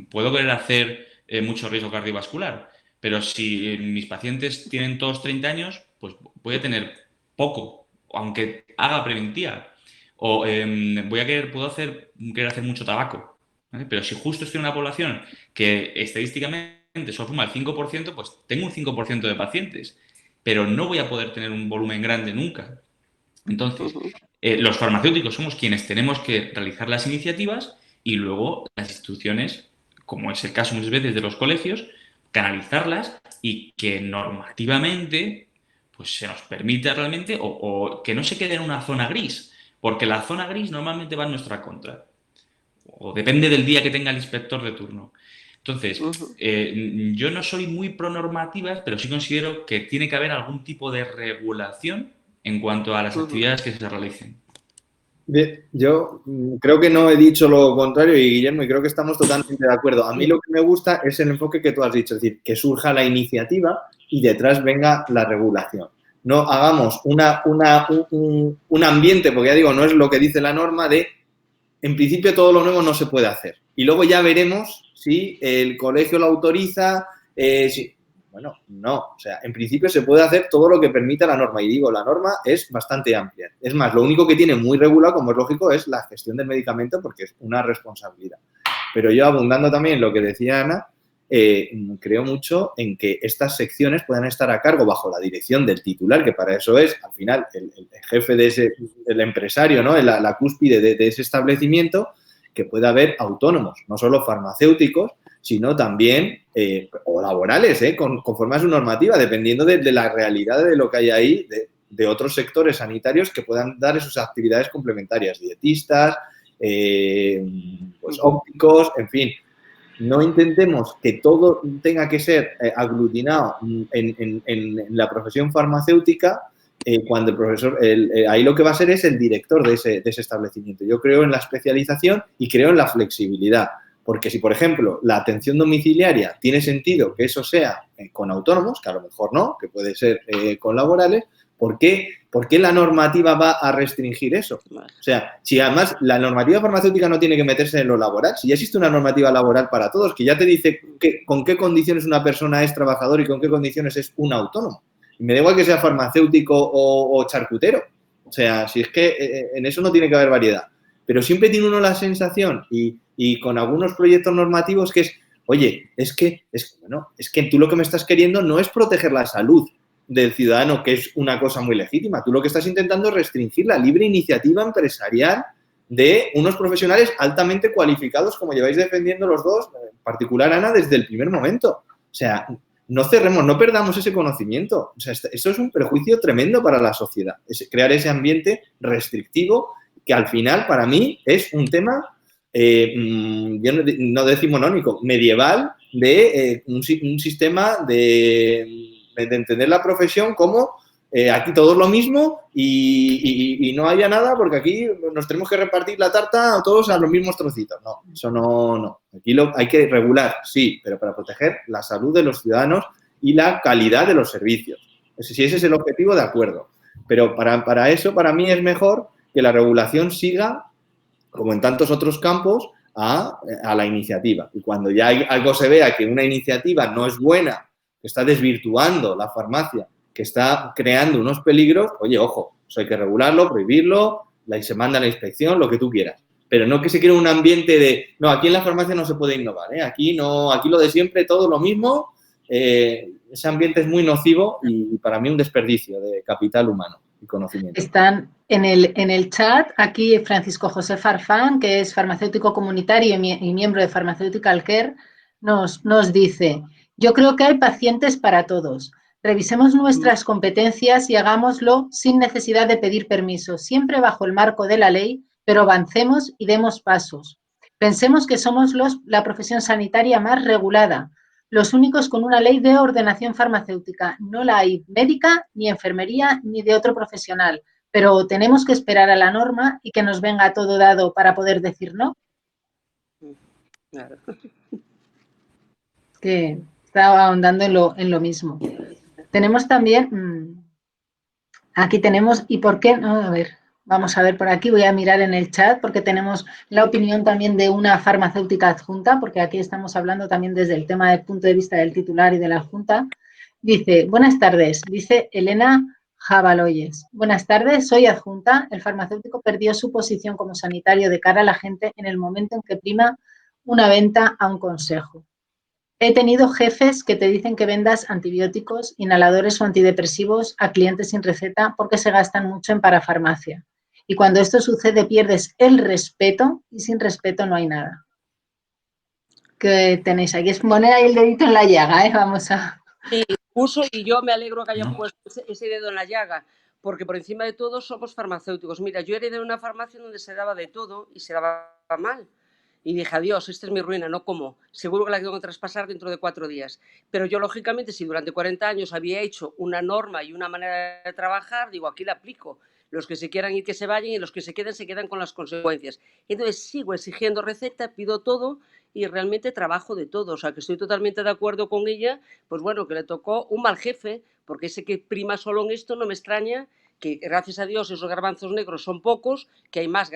puedo querer hacer mucho riesgo cardiovascular, pero si mis pacientes tienen todos 30 años, pues voy a tener poco, aunque haga preventiva. O puedo querer hacer mucho tabaco, ¿vale? Pero si justo estoy en una población que estadísticamente solo fuma el 5%, pues tengo un 5% de pacientes, pero no voy a poder tener un volumen grande nunca. Entonces, los farmacéuticos somos quienes tenemos que realizar las iniciativas y luego las instituciones, como es el caso muchas veces de los colegios, canalizarlas y que normativamente pues se nos permita realmente o que no se quede en una zona gris, porque la zona gris normalmente va en nuestra contra o depende del día que tenga el inspector de turno. Entonces, yo no soy muy pro normativas, pero sí considero que tiene que haber algún tipo de regulación en cuanto a las actividades que se realicen. Bien, yo creo que no he dicho lo contrario y Guillermo, y creo que estamos totalmente de acuerdo. A mí lo que me gusta es el enfoque que tú has dicho, es decir, que surja la iniciativa y detrás venga la regulación. No hagamos un ambiente, porque ya digo, no es lo que dice la norma de, en principio todo lo nuevo no se puede hacer. Y luego ya veremos si el colegio lo autoriza, si... Bueno, no. O sea, en principio se puede hacer todo lo que permita la norma. Y digo, la norma es bastante amplia. Es más, lo único que tiene muy regulado, como es lógico, es la gestión del medicamento porque es una responsabilidad. Pero yo, abundando también en lo que decía Ana, creo mucho en que estas secciones puedan estar a cargo bajo la dirección del titular, que para eso es, al final, el jefe de el empresario, ¿no? La cúspide de ese establecimiento, que pueda haber autónomos, no solo farmacéuticos, sino también, o laborales, conforme a su normativa, dependiendo de la realidad de lo que hay ahí, de otros sectores sanitarios que puedan dar esas actividades complementarias, dietistas, pues ópticos, en fin. No intentemos que todo tenga que ser aglutinado en la profesión farmacéutica, cuando el profesor, ahí lo que va a ser es el director de ese establecimiento. Yo creo en la especialización y creo en la flexibilidad. Porque si, por ejemplo, la atención domiciliaria tiene sentido que eso sea con autónomos, que a lo mejor no, que puede ser con laborales, ¿por qué la normativa va a restringir eso? O sea, si además la normativa farmacéutica no tiene que meterse en lo laboral, si ya existe una normativa laboral para todos, que ya te dice con qué condiciones una persona es trabajador y con qué condiciones es un autónomo. Y me da igual que sea farmacéutico o charcutero. O sea, si es que en eso no tiene que haber variedad. Pero siempre tiene uno la sensación y con algunos proyectos normativos que es, oye, es que tú lo que me estás queriendo no es proteger la salud del ciudadano, que es una cosa muy legítima. Tú lo que estás intentando es restringir la libre iniciativa empresarial de unos profesionales altamente cualificados, como lleváis defendiendo los dos, en particular Ana, desde el primer momento. O sea, no cerremos, no perdamos ese conocimiento. O sea, eso es un perjuicio tremendo para la sociedad, crear ese ambiente restrictivo que al final, para mí, es un tema, yo no decimonónico, medieval, de un sistema de entender la profesión como aquí todo es lo mismo y no haya nada porque aquí nos tenemos que repartir la tarta todos a los mismos trocitos. No, eso no. Aquí hay que regular, sí, pero para proteger la salud de los ciudadanos y la calidad de los servicios. Si ese es el objetivo, de acuerdo. Pero para eso, para mí, es mejor que la regulación siga, como en tantos otros campos, a la iniciativa. Y cuando ya algo se vea que una iniciativa no es buena, que está desvirtuando la farmacia, que está creando unos peligros, oye, ojo, eso hay que regularlo, prohibirlo, se manda a la inspección, lo que tú quieras. Pero no que se quiera un ambiente de, no, aquí en la farmacia no se puede innovar, aquí no, aquí lo de siempre, todo lo mismo. Ese ambiente es muy nocivo y para mí un desperdicio de capital humano y conocimiento. Están en el chat aquí Francisco José Farfán, que es farmacéutico comunitario y miembro de Pharmaceutical Care, nos dice: yo creo que hay pacientes para todos. Revisemos nuestras competencias y hagámoslo sin necesidad de pedir permiso, siempre bajo el marco de la ley, pero avancemos y demos pasos. Pensemos que somos la profesión sanitaria más regulada, los únicos con una ley de ordenación farmacéutica. No la hay médica, ni enfermería, ni de otro profesional, pero tenemos que esperar a la norma y que nos venga todo dado para poder decir no. Claro. Que estaba ahondando en lo mismo. Tenemos también, aquí tenemos, ¿y por qué? No, a ver, vamos a ver por aquí, voy a mirar en el chat porque tenemos la opinión también de una farmacéutica adjunta, porque aquí estamos hablando también desde el tema del punto de vista del titular y de la adjunta. Dice, buenas tardes, dice Elena Jabaloyes. Buenas tardes, soy adjunta. El farmacéutico perdió su posición como sanitario de cara a la gente en el momento en que prima una venta a un consejo. He tenido jefes que te dicen que vendas antibióticos, inhaladores o antidepresivos a clientes sin receta porque se gastan mucho en parafarmacia. Y cuando esto sucede pierdes el respeto y sin respeto no hay nada. ¿Qué tenéis aquí? Es poner ahí el dedito en la llaga, ¿eh? Vamos a... Sí, puso y yo me alegro que hayan puesto ese dedo en la llaga, porque por encima de todo somos farmacéuticos. Mira, yo heredé una farmacia donde se daba de todo y se daba mal. Y dije, adiós, esta es mi ruina, no como. Seguro que la tengo que traspasar dentro de 4 días. Pero yo, lógicamente, si durante 40 años había hecho una norma y una manera de trabajar, digo, aquí la aplico. Los que se quieran ir que se vayan y los que se quedan con las consecuencias. Entonces sigo exigiendo receta, pido todo y realmente trabajo de todo. O sea, que estoy totalmente de acuerdo con ella. Pues bueno, que le tocó un mal jefe, porque ese que prima solo en esto no me extraña que gracias a Dios esos garbanzos negros son pocos, que hay más,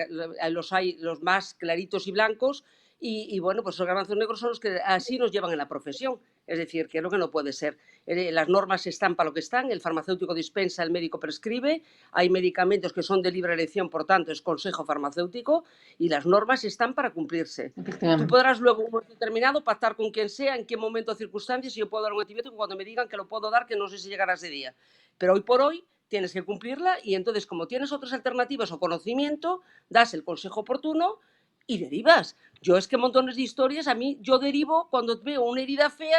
los más claritos y blancos, y bueno, pues esos garbanzos negros son los que así nos llevan en la profesión. Es decir, que es lo que no puede ser. Las normas están para lo que están, el farmacéutico dispensa, el médico prescribe, hay medicamentos que son de libre elección, por tanto es consejo farmacéutico, y las normas están para cumplirse. Tú podrás luego, un momento determinado, pactar con quien sea, en qué momento o circunstancias, si yo puedo dar un antibiótico cuando me digan que lo puedo dar, que no sé si llegará ese día. Pero hoy por hoy tienes que cumplirla y entonces, como tienes otras alternativas o conocimiento, das el consejo oportuno y derivas. Yo es que montones de historias, a mí yo derivo cuando veo una herida fea,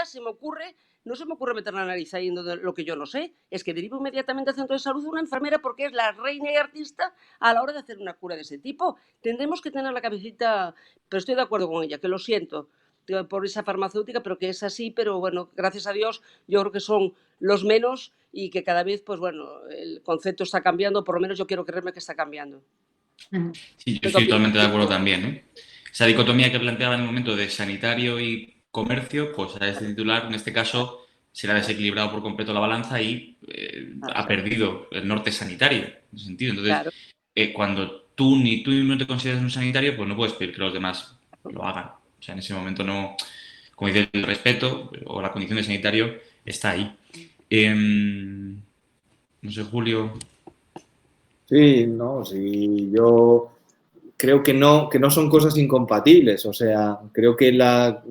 no se me ocurre meter la nariz ahí en lo que yo no sé, es que derivo inmediatamente al centro de salud una enfermera porque es la reina y artista a la hora de hacer una cura de ese tipo. Tendremos que tener la cabecita, pero estoy de acuerdo con ella, que lo siento por esa farmacéutica, pero que es así, pero bueno, gracias a Dios, yo creo que son los menos y que cada vez, pues bueno, el concepto está cambiando, por lo menos yo quiero creerme que está cambiando. Sí, yo estoy totalmente de acuerdo también, ¿eh? Esa dicotomía que planteaba en el momento de sanitario y comercio, pues a este titular, en este caso, se le ha desequilibrado por completo la balanza y ha perdido el norte sanitario, en ese sentido. Entonces, claro, cuando tú no te consideras un sanitario, pues no puedes pedir que los demás lo hagan. O sea, en ese momento no, como dices, el respeto o la condición de sanitario está ahí. No sé, Julio. Sí, no, sí, yo creo que no son cosas incompatibles. O sea, creo que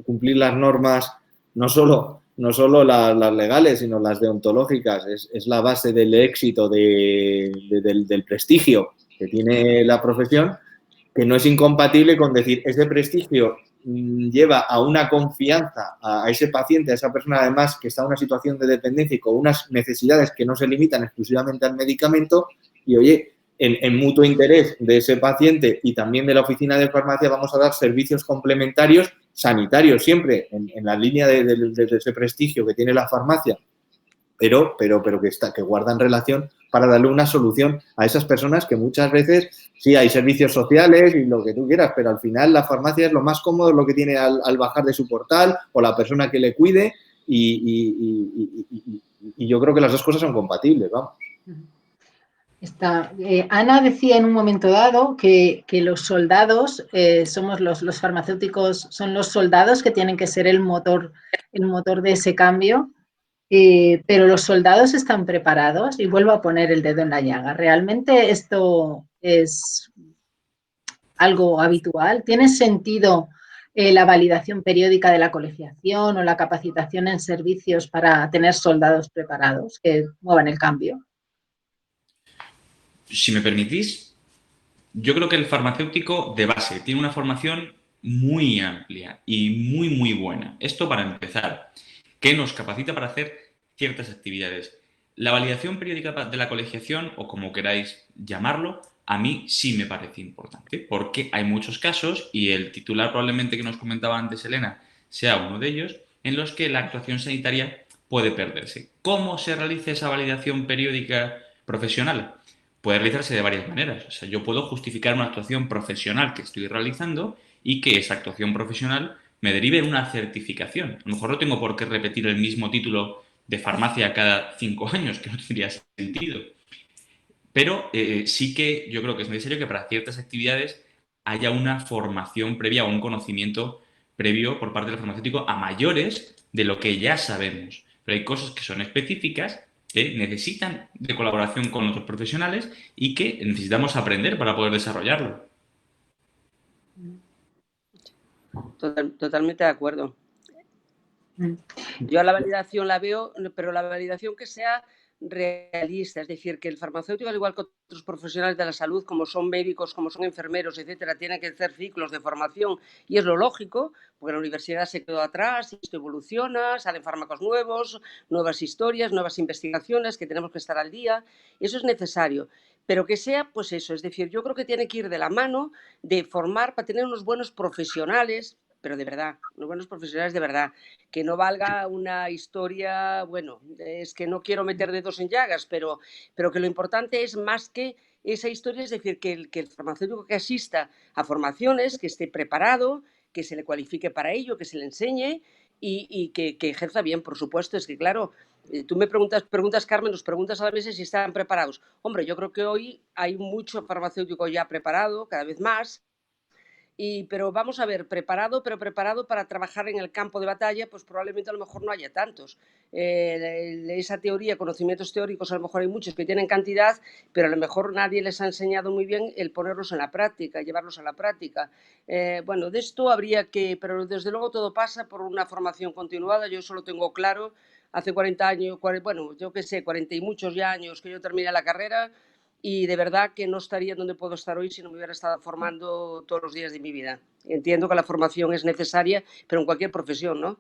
cumplir las normas no solo no solo las legales, sino las deontológicas. Es la base del éxito del prestigio que tiene la profesión, que no es incompatible con decir, ese prestigio lleva a una confianza a ese paciente, a esa persona además que está en una situación de dependencia y con unas necesidades que no se limitan exclusivamente al medicamento y, oye, en mutuo interés de ese paciente y también de la oficina de farmacia vamos a dar servicios complementarios sanitarios siempre en la línea de ese prestigio que tiene la farmacia, pero que guardan relación para darle una solución a esas personas que muchas veces sí hay servicios sociales y lo que tú quieras, pero al final la farmacia es lo más cómodo, lo que tiene al bajar de su portal o la persona que le cuide y yo creo que las dos cosas son compatibles, vamos. Ana decía en un momento dado que los soldados, somos los farmacéuticos, son los soldados que tienen que ser el motor de ese cambio, pero los soldados están preparados y vuelvo a poner el dedo en la llaga. ¿Realmente esto es algo habitual? ¿Tiene sentido la validación periódica de la colegiación o la capacitación en servicios para tener soldados preparados que muevan el cambio? Si me permitís, yo creo que el farmacéutico de base tiene una formación muy amplia y muy buena. Esto para empezar, que nos capacita para hacer ciertas actividades. La validación periódica de la colegiación, o como queráis llamarlo, a mí sí me parece importante, porque hay muchos casos, y el titular probablemente que nos comentaba antes Elena sea uno de ellos, en los que la actuación sanitaria puede perderse. ¿Cómo se realiza esa validación periódica profesional? Puede realizarse de varias maneras. O sea, yo puedo justificar una actuación profesional que estoy realizando y que esa actuación profesional me derive en una certificación. A lo mejor no tengo por qué repetir el mismo título de farmacia cada 5 años, que no tendría sentido. Pero sí que yo creo que es necesario que para ciertas actividades haya una formación previa o un conocimiento previo por parte del farmacéutico a mayores de lo que ya sabemos. Pero hay cosas que son específicas que necesitan de colaboración con otros profesionales y que necesitamos aprender para poder desarrollarlo. Totalmente de acuerdo. Yo a la validación la veo, pero la validación que sea realista, es decir, que el farmacéutico, al igual que otros profesionales de la salud, como son médicos, como son enfermeros, etcétera, tienen que hacer ciclos de formación y es lo lógico, porque la universidad se quedó atrás y esto evoluciona, salen fármacos nuevos, nuevas historias, nuevas investigaciones que tenemos que estar al día, y eso es necesario. Pero que sea, pues eso, es decir, yo creo que tiene que ir de la mano de formar para tener unos buenos profesionales, pero de verdad, unos buenos profesionales de verdad, que no valga una historia, bueno, es que no quiero meter dedos en llagas, pero que lo importante es más que esa historia, es decir, que el farmacéutico que asista a formaciones, que esté preparado, que se le cualifique para ello, que se le enseñe y que ejerza bien, por supuesto. Es que, claro, tú me preguntas, Carmen, nos preguntas a la mesa si están preparados. Hombre, yo creo que hoy hay mucho farmacéutico ya preparado, cada vez más. Pero vamos a ver, preparado para trabajar en el campo de batalla, pues probablemente a lo mejor no haya tantos. Esa teoría, conocimientos teóricos, a lo mejor hay muchos que tienen cantidad, pero a lo mejor nadie les ha enseñado muy bien el ponerlos en la práctica, llevarlos a la práctica. Bueno, de esto habría que, pero desde luego todo pasa por una formación continuada, yo eso lo tengo claro. Hace 40 años, bueno, yo qué sé, 40 y muchos ya años que yo terminé la carrera, y de verdad que no estaría donde puedo estar hoy si no me hubiera estado formando todos los días de mi vida. Entiendo que la formación es necesaria, pero en cualquier profesión, ¿no?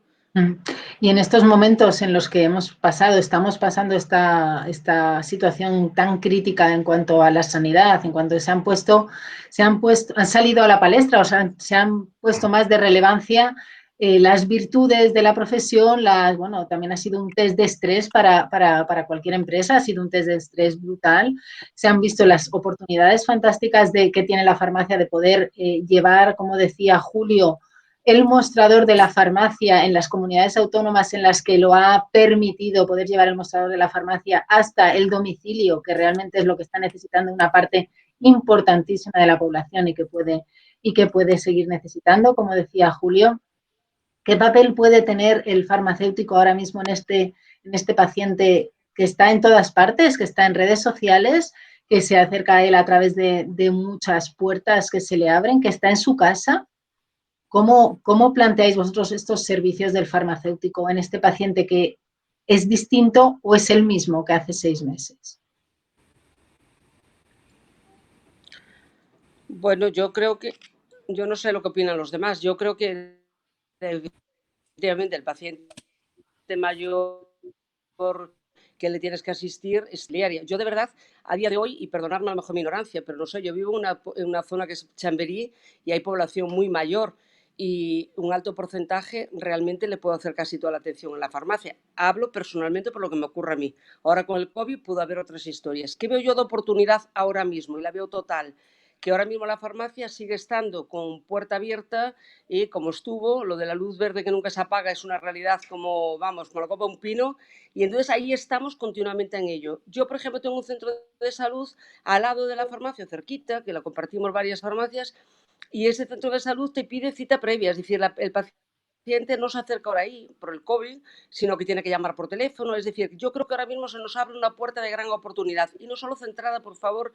Y en estos momentos en los que estamos pasando esta situación tan crítica en cuanto a la sanidad, en cuanto han salido a la palestra o se han puesto más de relevancia las virtudes de la profesión, bueno, también ha sido un test de estrés para cualquier empresa, ha sido un test de estrés brutal. Se han visto las oportunidades fantásticas que tiene la farmacia de poder llevar, como decía Julio, el mostrador de la farmacia en las comunidades autónomas en las que lo ha permitido poder llevar el mostrador de la farmacia hasta el domicilio, que realmente es lo que está necesitando una parte importantísima de la población y que puede seguir necesitando, como decía Julio. ¿Qué papel puede tener el farmacéutico ahora mismo en este paciente que está en todas partes, que está en redes sociales, que se acerca a él a través de muchas puertas que se le abren, que está en su casa? ¿Cómo planteáis vosotros estos servicios del farmacéutico en este paciente que es distinto o es el mismo que hace 6 meses? Bueno, yo creo que, yo no sé lo que opinan los demás, yo creo que efectivamente el paciente mayor que le tienes que asistir es diaria. Yo de verdad, a día de hoy, y perdonadme a lo mejor mi ignorancia, pero no sé, yo vivo en una zona que es Chamberí y hay población muy mayor y un alto porcentaje realmente le puedo hacer casi toda la atención en la farmacia. Hablo personalmente por lo que me ocurre a mí. Ahora con el COVID pudo haber otras historias. ¿Qué veo yo de oportunidad ahora mismo? Y la veo total. Que ahora mismo la farmacia sigue estando con puerta abierta y como estuvo, lo de la luz verde que nunca se apaga es una realidad como, vamos, como la copa de un pino, y entonces ahí estamos continuamente en ello. Yo, por ejemplo, tengo un centro de salud al lado de la farmacia, cerquita, que la compartimos varias farmacias, y ese centro de salud te pide cita previa, es decir, el paciente no se acerca ahora ahí por el COVID, sino que tiene que llamar por teléfono. Es decir, yo creo que ahora mismo se nos abre una puerta de gran oportunidad y no solo centrada, por favor,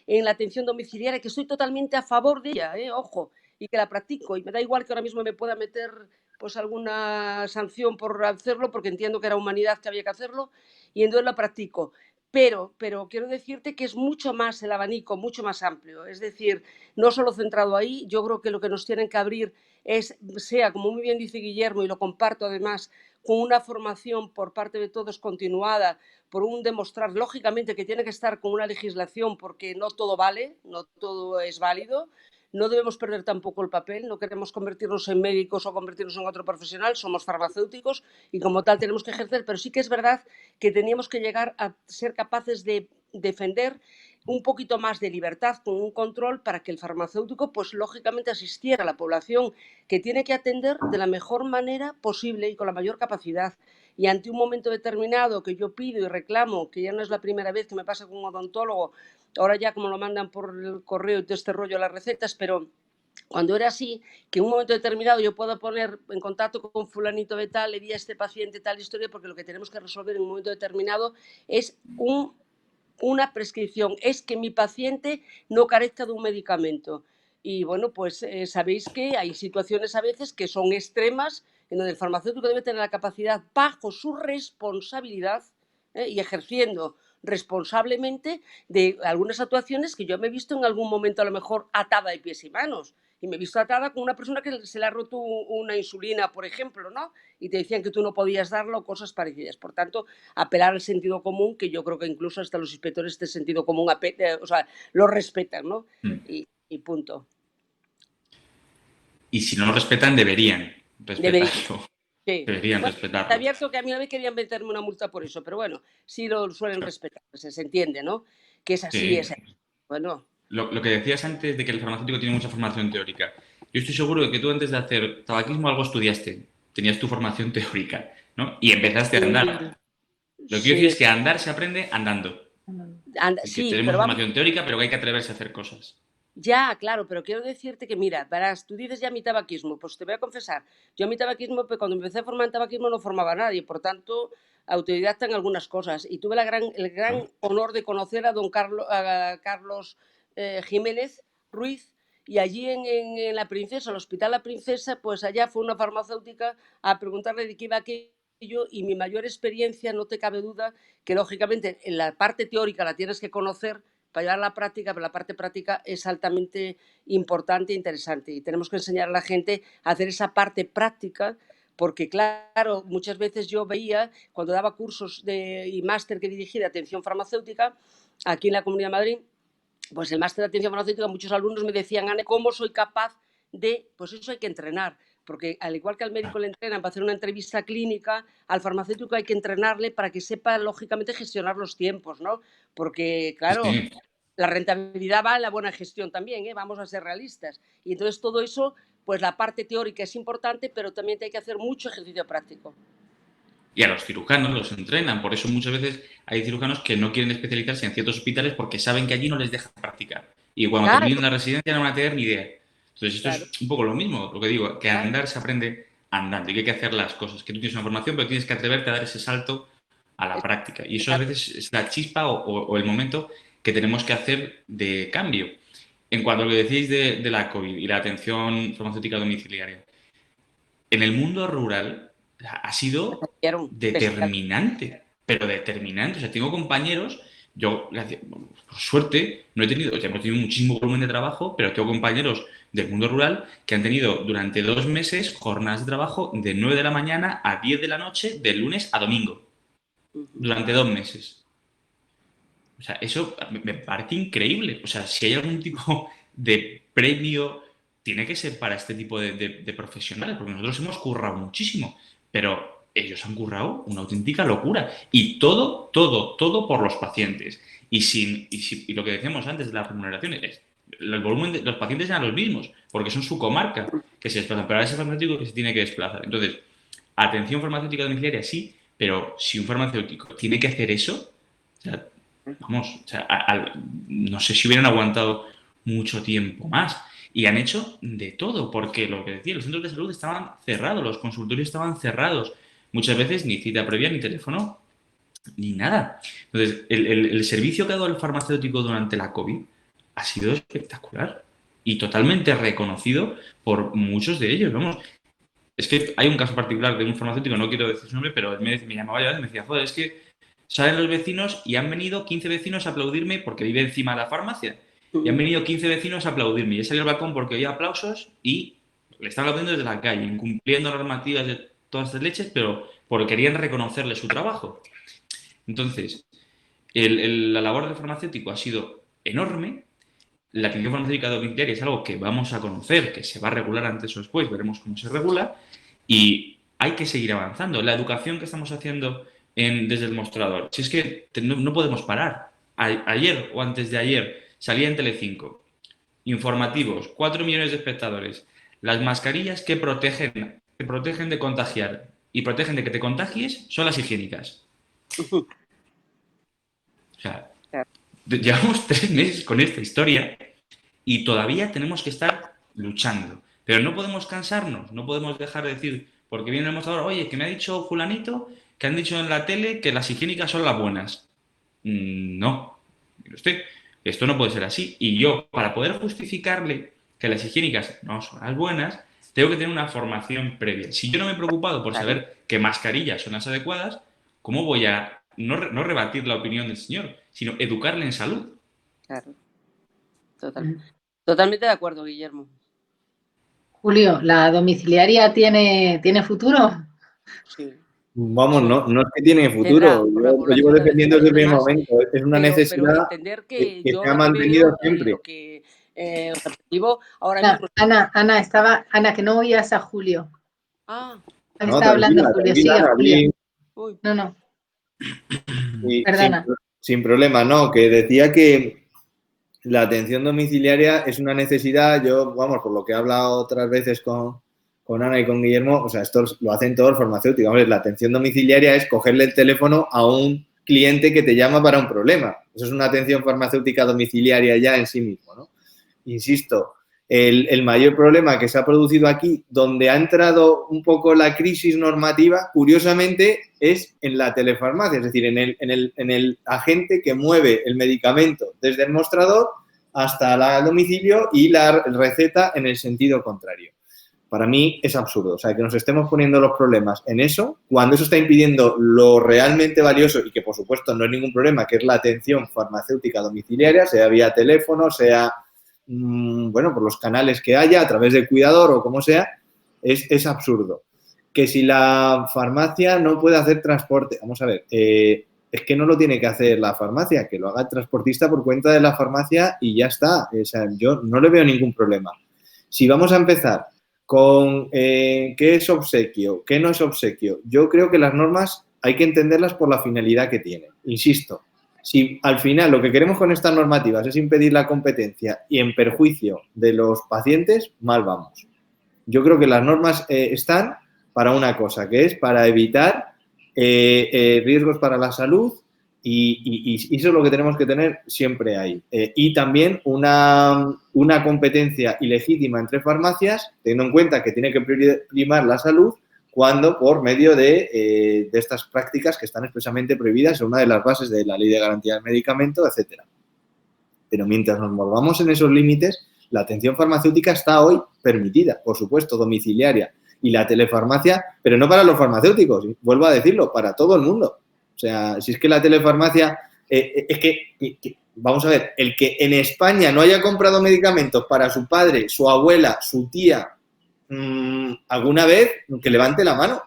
en la atención domiciliaria, que estoy totalmente a favor de ella, ojo, y que la practico. Y me da igual que ahora mismo me pueda meter pues alguna sanción por hacerlo, porque entiendo que era humanidad que había que hacerlo, y entonces la practico. Pero quiero decirte que es mucho más el abanico, mucho más amplio. Es decir, no solo centrado ahí, yo creo que lo que nos tienen que abrir es, sea, como muy bien dice Guillermo, y lo comparto además, con una formación por parte de todos continuada, por un demostrar, lógicamente, que tiene que estar con una legislación, porque no todo vale, no todo es válido. No debemos perder tampoco el papel, no queremos convertirnos en médicos o convertirnos en otro profesional, somos farmacéuticos y como tal tenemos que ejercer, pero sí que es verdad que teníamos que llegar a ser capaces de defender un poquito más de libertad con un control para que el farmacéutico, pues lógicamente asistiera a la población que tiene que atender de la mejor manera posible y con la mayor capacidad. Y ante un momento determinado que yo pido y reclamo, que ya no es la primera vez que me pasa con un odontólogo, ahora ya como lo mandan por el correo y todo este rollo las recetas, pero cuando era así, que en un momento determinado yo puedo poner en contacto con fulanito de tal, le di a este paciente tal historia, porque lo que tenemos que resolver en un momento determinado es una prescripción, es que mi paciente no carezca de un medicamento. Y bueno, pues sabéis que hay situaciones a veces que son extremas, en donde el farmacéutico debe tener la capacidad, bajo su responsabilidad y ejerciendo responsablemente, de algunas actuaciones que yo me he visto en algún momento a lo mejor atada de pies y manos. Y me he visto atada con una persona que se le ha roto una insulina, por ejemplo, ¿no? Y te decían que tú no podías darlo, cosas parecidas. Por tanto, apelar al sentido común, que yo creo que incluso hasta los inspectores de sentido común, o sea, lo respetan, ¿no? Y punto. Y si no lo respetan, deberían respetarlo. Sí. Deberían Bueno, respetarlo. está abierto que a mí una vez querían meterme una multa por eso, pero bueno, sí lo suelen respetar, se entiende, ¿no? Que es así, Sí. es así. Bueno. Lo que decías antes de que el farmacéutico tiene mucha formación teórica. Yo estoy seguro de que tú antes de hacer tabaquismo algo estudiaste, tenías tu formación teórica, ¿no? Y empezaste a andar. Lo que quiero decir es que andar se aprende andando. Y que Sí, tenemos pero formación teórica, pero que hay que atreverse a hacer cosas. Ya, claro, pero quiero decirte que, mira, verás, tú dices ya mi tabaquismo, pues te voy a confesar, yo mi tabaquismo, pues, cuando empecé a formar en tabaquismo no formaba a nadie, por tanto, autodidacta en algunas cosas, y tuve el gran honor de conocer a don Carlos Jiménez Ruiz, y allí en La Princesa, el Hospital La Princesa, pues allá fue una farmacéutica a preguntarle de qué iba aquello, y mi mayor experiencia, no te cabe duda, que lógicamente en la parte teórica la tienes que conocer, para llevar a la práctica, pero la parte práctica es altamente importante e interesante y tenemos que enseñar a la gente a hacer esa parte práctica, porque claro, muchas veces yo veía, cuando daba cursos y máster que dirigí de atención farmacéutica, aquí en la Comunidad de Madrid, pues el máster de atención farmacéutica, muchos alumnos me decían, Ana, ¿cómo soy capaz de...? Pues eso hay que entrenar, porque al igual que al médico le entrenan para hacer una entrevista clínica, al farmacéutico hay que entrenarle para que sepa, lógicamente, gestionar los tiempos, ¿no? Porque, claro, Sí. la rentabilidad va en la buena gestión también, vamos a ser realistas. Y entonces todo eso, pues la parte teórica es importante, pero también hay que hacer mucho ejercicio práctico. Y a los cirujanos los entrenan. Por eso muchas veces hay cirujanos que no quieren especializarse en ciertos hospitales porque saben que allí no les dejan practicar. Y cuando Claro, terminen la residencia no van a tener ni idea. Entonces esto claro, es un poco lo mismo, lo que digo, que claro. andar se aprende andando y que hay que hacer las cosas. Que tú tienes una formación, pero tienes que atreverte a dar ese salto a la práctica. Y eso a veces es la chispa o el momento que tenemos que hacer de cambio. en cuanto a lo que decís de la COVID y la atención farmacéutica domiciliaria, en el mundo rural ha sido determinante, pero determinante. O sea, tengo compañeros, yo, por suerte, no he tenido, o sea, hemos tenido muchísimo volumen de trabajo, pero tengo compañeros del mundo rural que han tenido durante 2 meses jornadas de trabajo de 9 de la mañana a 10 de la noche, de lunes a domingo, durante 2 meses. O sea, eso me parece increíble. O sea, si hay algún tipo de premio, tiene que ser para este tipo de profesionales, porque nosotros hemos currado muchísimo, pero ellos han currado una auténtica locura. Y todo por los pacientes. Y lo que decíamos antes de las remuneraciones, el volumen de los pacientes eran los mismos, porque son su comarca que se desplazan, pero ahora es el farmacéutico que se tiene que desplazar. Entonces, atención farmacéutica domiciliaria sí, pero si un farmacéutico tiene que hacer eso, o sea, vamos, o sea, no sé si hubieran aguantado mucho tiempo más. Y han hecho de todo, porque lo que decía, los centros de salud estaban cerrados, los consultorios estaban cerrados. Muchas veces ni cita previa, ni teléfono, ni nada. Entonces, el servicio que ha dado el farmacéutico durante la COVID ha sido espectacular y totalmente reconocido por muchos de ellos. Vamos, es que hay un caso particular de un farmacéutico, no quiero decir su nombre, pero él me llamaba ya y me decía, joder, es que salen los vecinos y han venido 15 vecinos a aplaudirme porque vive encima de la farmacia. Y han venido 15 vecinos a aplaudirme. Y he salido al balcón porque oía aplausos y le están aplaudiendo desde la calle, incumpliendo normativas de todas estas leches, pero porque querían reconocerle su trabajo. Entonces, la labor del farmacéutico ha sido enorme. La atención farmacéutica domiciliaria es algo que vamos a conocer, que se va a regular antes o después, veremos cómo se regula. Y hay que seguir avanzando. La educación que estamos haciendo desde el mostrador, si es que no podemos parar. Ayer o antes de ayer salía en Telecinco, informativos, 4 millones de espectadores. Las mascarillas que protegen de contagiar y protegen de que te contagies son las higiénicas. O sea, llevamos 3 meses con esta historia y todavía tenemos que estar luchando. Pero no podemos cansarnos, no podemos dejar de decir, porque viene el mostrador, oye, que me ha dicho fulanito que han dicho en la tele que las higiénicas son las buenas. No, mire usted, esto no puede ser así. Y yo, para poder justificarle que las higiénicas no son las buenas, tengo que tener una formación previa. Si yo no me he preocupado por saber qué mascarillas son las adecuadas, ¿cómo voy a no rebatir la opinión del señor, sino educarle en salud? Claro. Totalmente de acuerdo, Guillermo. Julio, ¿la domiciliaria tiene futuro? Sí. Vamos, no es que tiene futuro. Yo lo llevo defendiendo desde el primer momento. Es una necesidad que se ha mantenido siempre. Que, objetivo ahora mismo. Ana, que no oías a Julio. Ah. Estaba hablando Julio, sigue Julio. No. Perdona. Sin problema, no, que decía que la atención domiciliaria es una necesidad. Yo, vamos, por lo que he hablado otras veces con Ana y con Guillermo, o sea, esto lo hacen todos los farmacéuticos. La atención domiciliaria es cogerle el teléfono a un cliente que te llama para un problema. Eso es una atención farmacéutica domiciliaria ya en sí mismo, ¿no? Insisto, el mayor problema que se ha producido aquí, donde ha entrado un poco la crisis normativa, curiosamente, es en la telefarmacia, es decir, en el agente que mueve el medicamento desde el mostrador hasta el domicilio y la receta en el sentido contrario. Para mí es absurdo, o sea, que nos estemos poniendo los problemas en eso, cuando eso está impidiendo lo realmente valioso y que, por supuesto, no es ningún problema, que es la atención farmacéutica domiciliaria, sea vía teléfono, sea, bueno, por los canales que haya, a través del cuidador o como sea, es absurdo. Que si la farmacia no puede hacer transporte, vamos a ver, es que no lo tiene que hacer la farmacia, que lo haga el transportista por cuenta de la farmacia y ya está. O sea, yo no le veo ningún problema. Si vamos a empezar con qué es obsequio, qué no es obsequio, yo creo que las normas hay que entenderlas por la finalidad que tienen. Insisto, si al final lo que queremos con estas normativas es impedir la competencia y en perjuicio de los pacientes, mal vamos. Yo creo que las normas están para una cosa, que es para evitar riesgos para la salud y eso es lo que tenemos que tener siempre ahí. Y también una competencia ilegítima entre farmacias, teniendo en cuenta que tiene que primar la salud cuando por medio de estas prácticas que están expresamente prohibidas, es una de las bases de la Ley de Garantía del Medicamento, etcétera. Pero mientras nos movamos en esos límites, la atención farmacéutica está hoy permitida, por supuesto, domiciliaria. Y la telefarmacia, pero no para los farmacéuticos, vuelvo a decirlo, para todo el mundo. O sea, si es que la telefarmacia, es que, vamos a ver, el que en España no haya comprado medicamentos para su padre, su abuela, su tía, alguna vez, que levante la mano.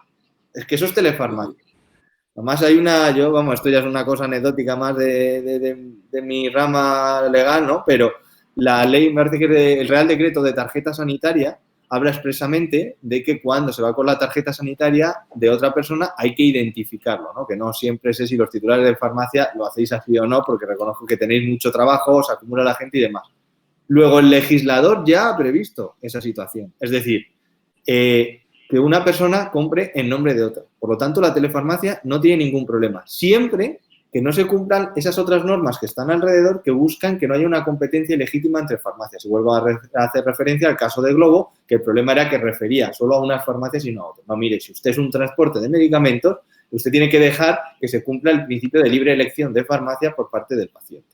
Es que eso es telefarmacia. Además hay esto ya es una cosa anecdótica más de mi rama legal, ¿no? Pero la ley, me parece que el Real Decreto de tarjeta sanitaria habla expresamente de que cuando se va con la tarjeta sanitaria de otra persona hay que identificarlo, ¿no? Que no siempre sé si los titulares de farmacia lo hacéis así o no, porque reconozco que tenéis mucho trabajo, os acumula la gente y demás. Luego, el legislador ya ha previsto esa situación. Es decir, que una persona compre en nombre de otra. Por lo tanto, la telefarmacia no tiene ningún problema. Siempre que no se cumplan esas otras normas que están alrededor que buscan que no haya una competencia ilegítima entre farmacias. Y vuelvo a hacer referencia al caso de Glovo, que el problema era que refería solo a unas farmacias y no a otras. No, mire, si usted es un transporte de medicamentos, usted tiene que dejar que se cumpla el principio de libre elección de farmacia por parte del paciente.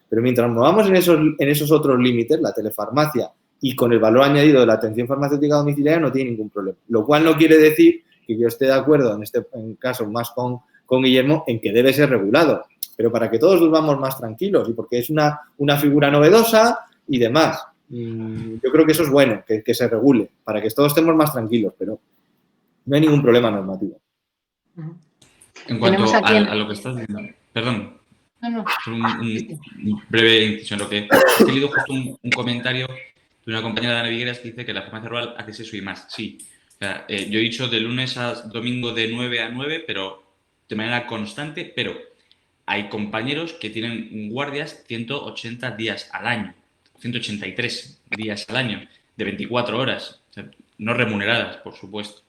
Pero mientras nos movamos en esos otros límites, la telefarmacia y con el valor añadido de la atención farmacéutica domiciliaria no tiene ningún problema. Lo cual no quiere decir que yo esté de acuerdo en caso más con Guillermo en que debe ser regulado, pero para que todos durmamos más tranquilos y porque es una figura novedosa y demás. Yo creo que eso es bueno, que se regule, para que todos estemos más tranquilos, pero no hay ningún problema normativo. En cuanto a lo que estás diciendo, perdón, un breve inciso en lo que he leído justo un comentario de una compañera de Ana Vigueras que dice que la farmacia rural hace eso y más. Sí, o sea, yo he dicho de lunes a domingo de 9 a 9, pero de manera constante, pero hay compañeros que tienen guardias 180 días al año, 183 días al año, de 24 horas, o sea, no remuneradas, por supuesto.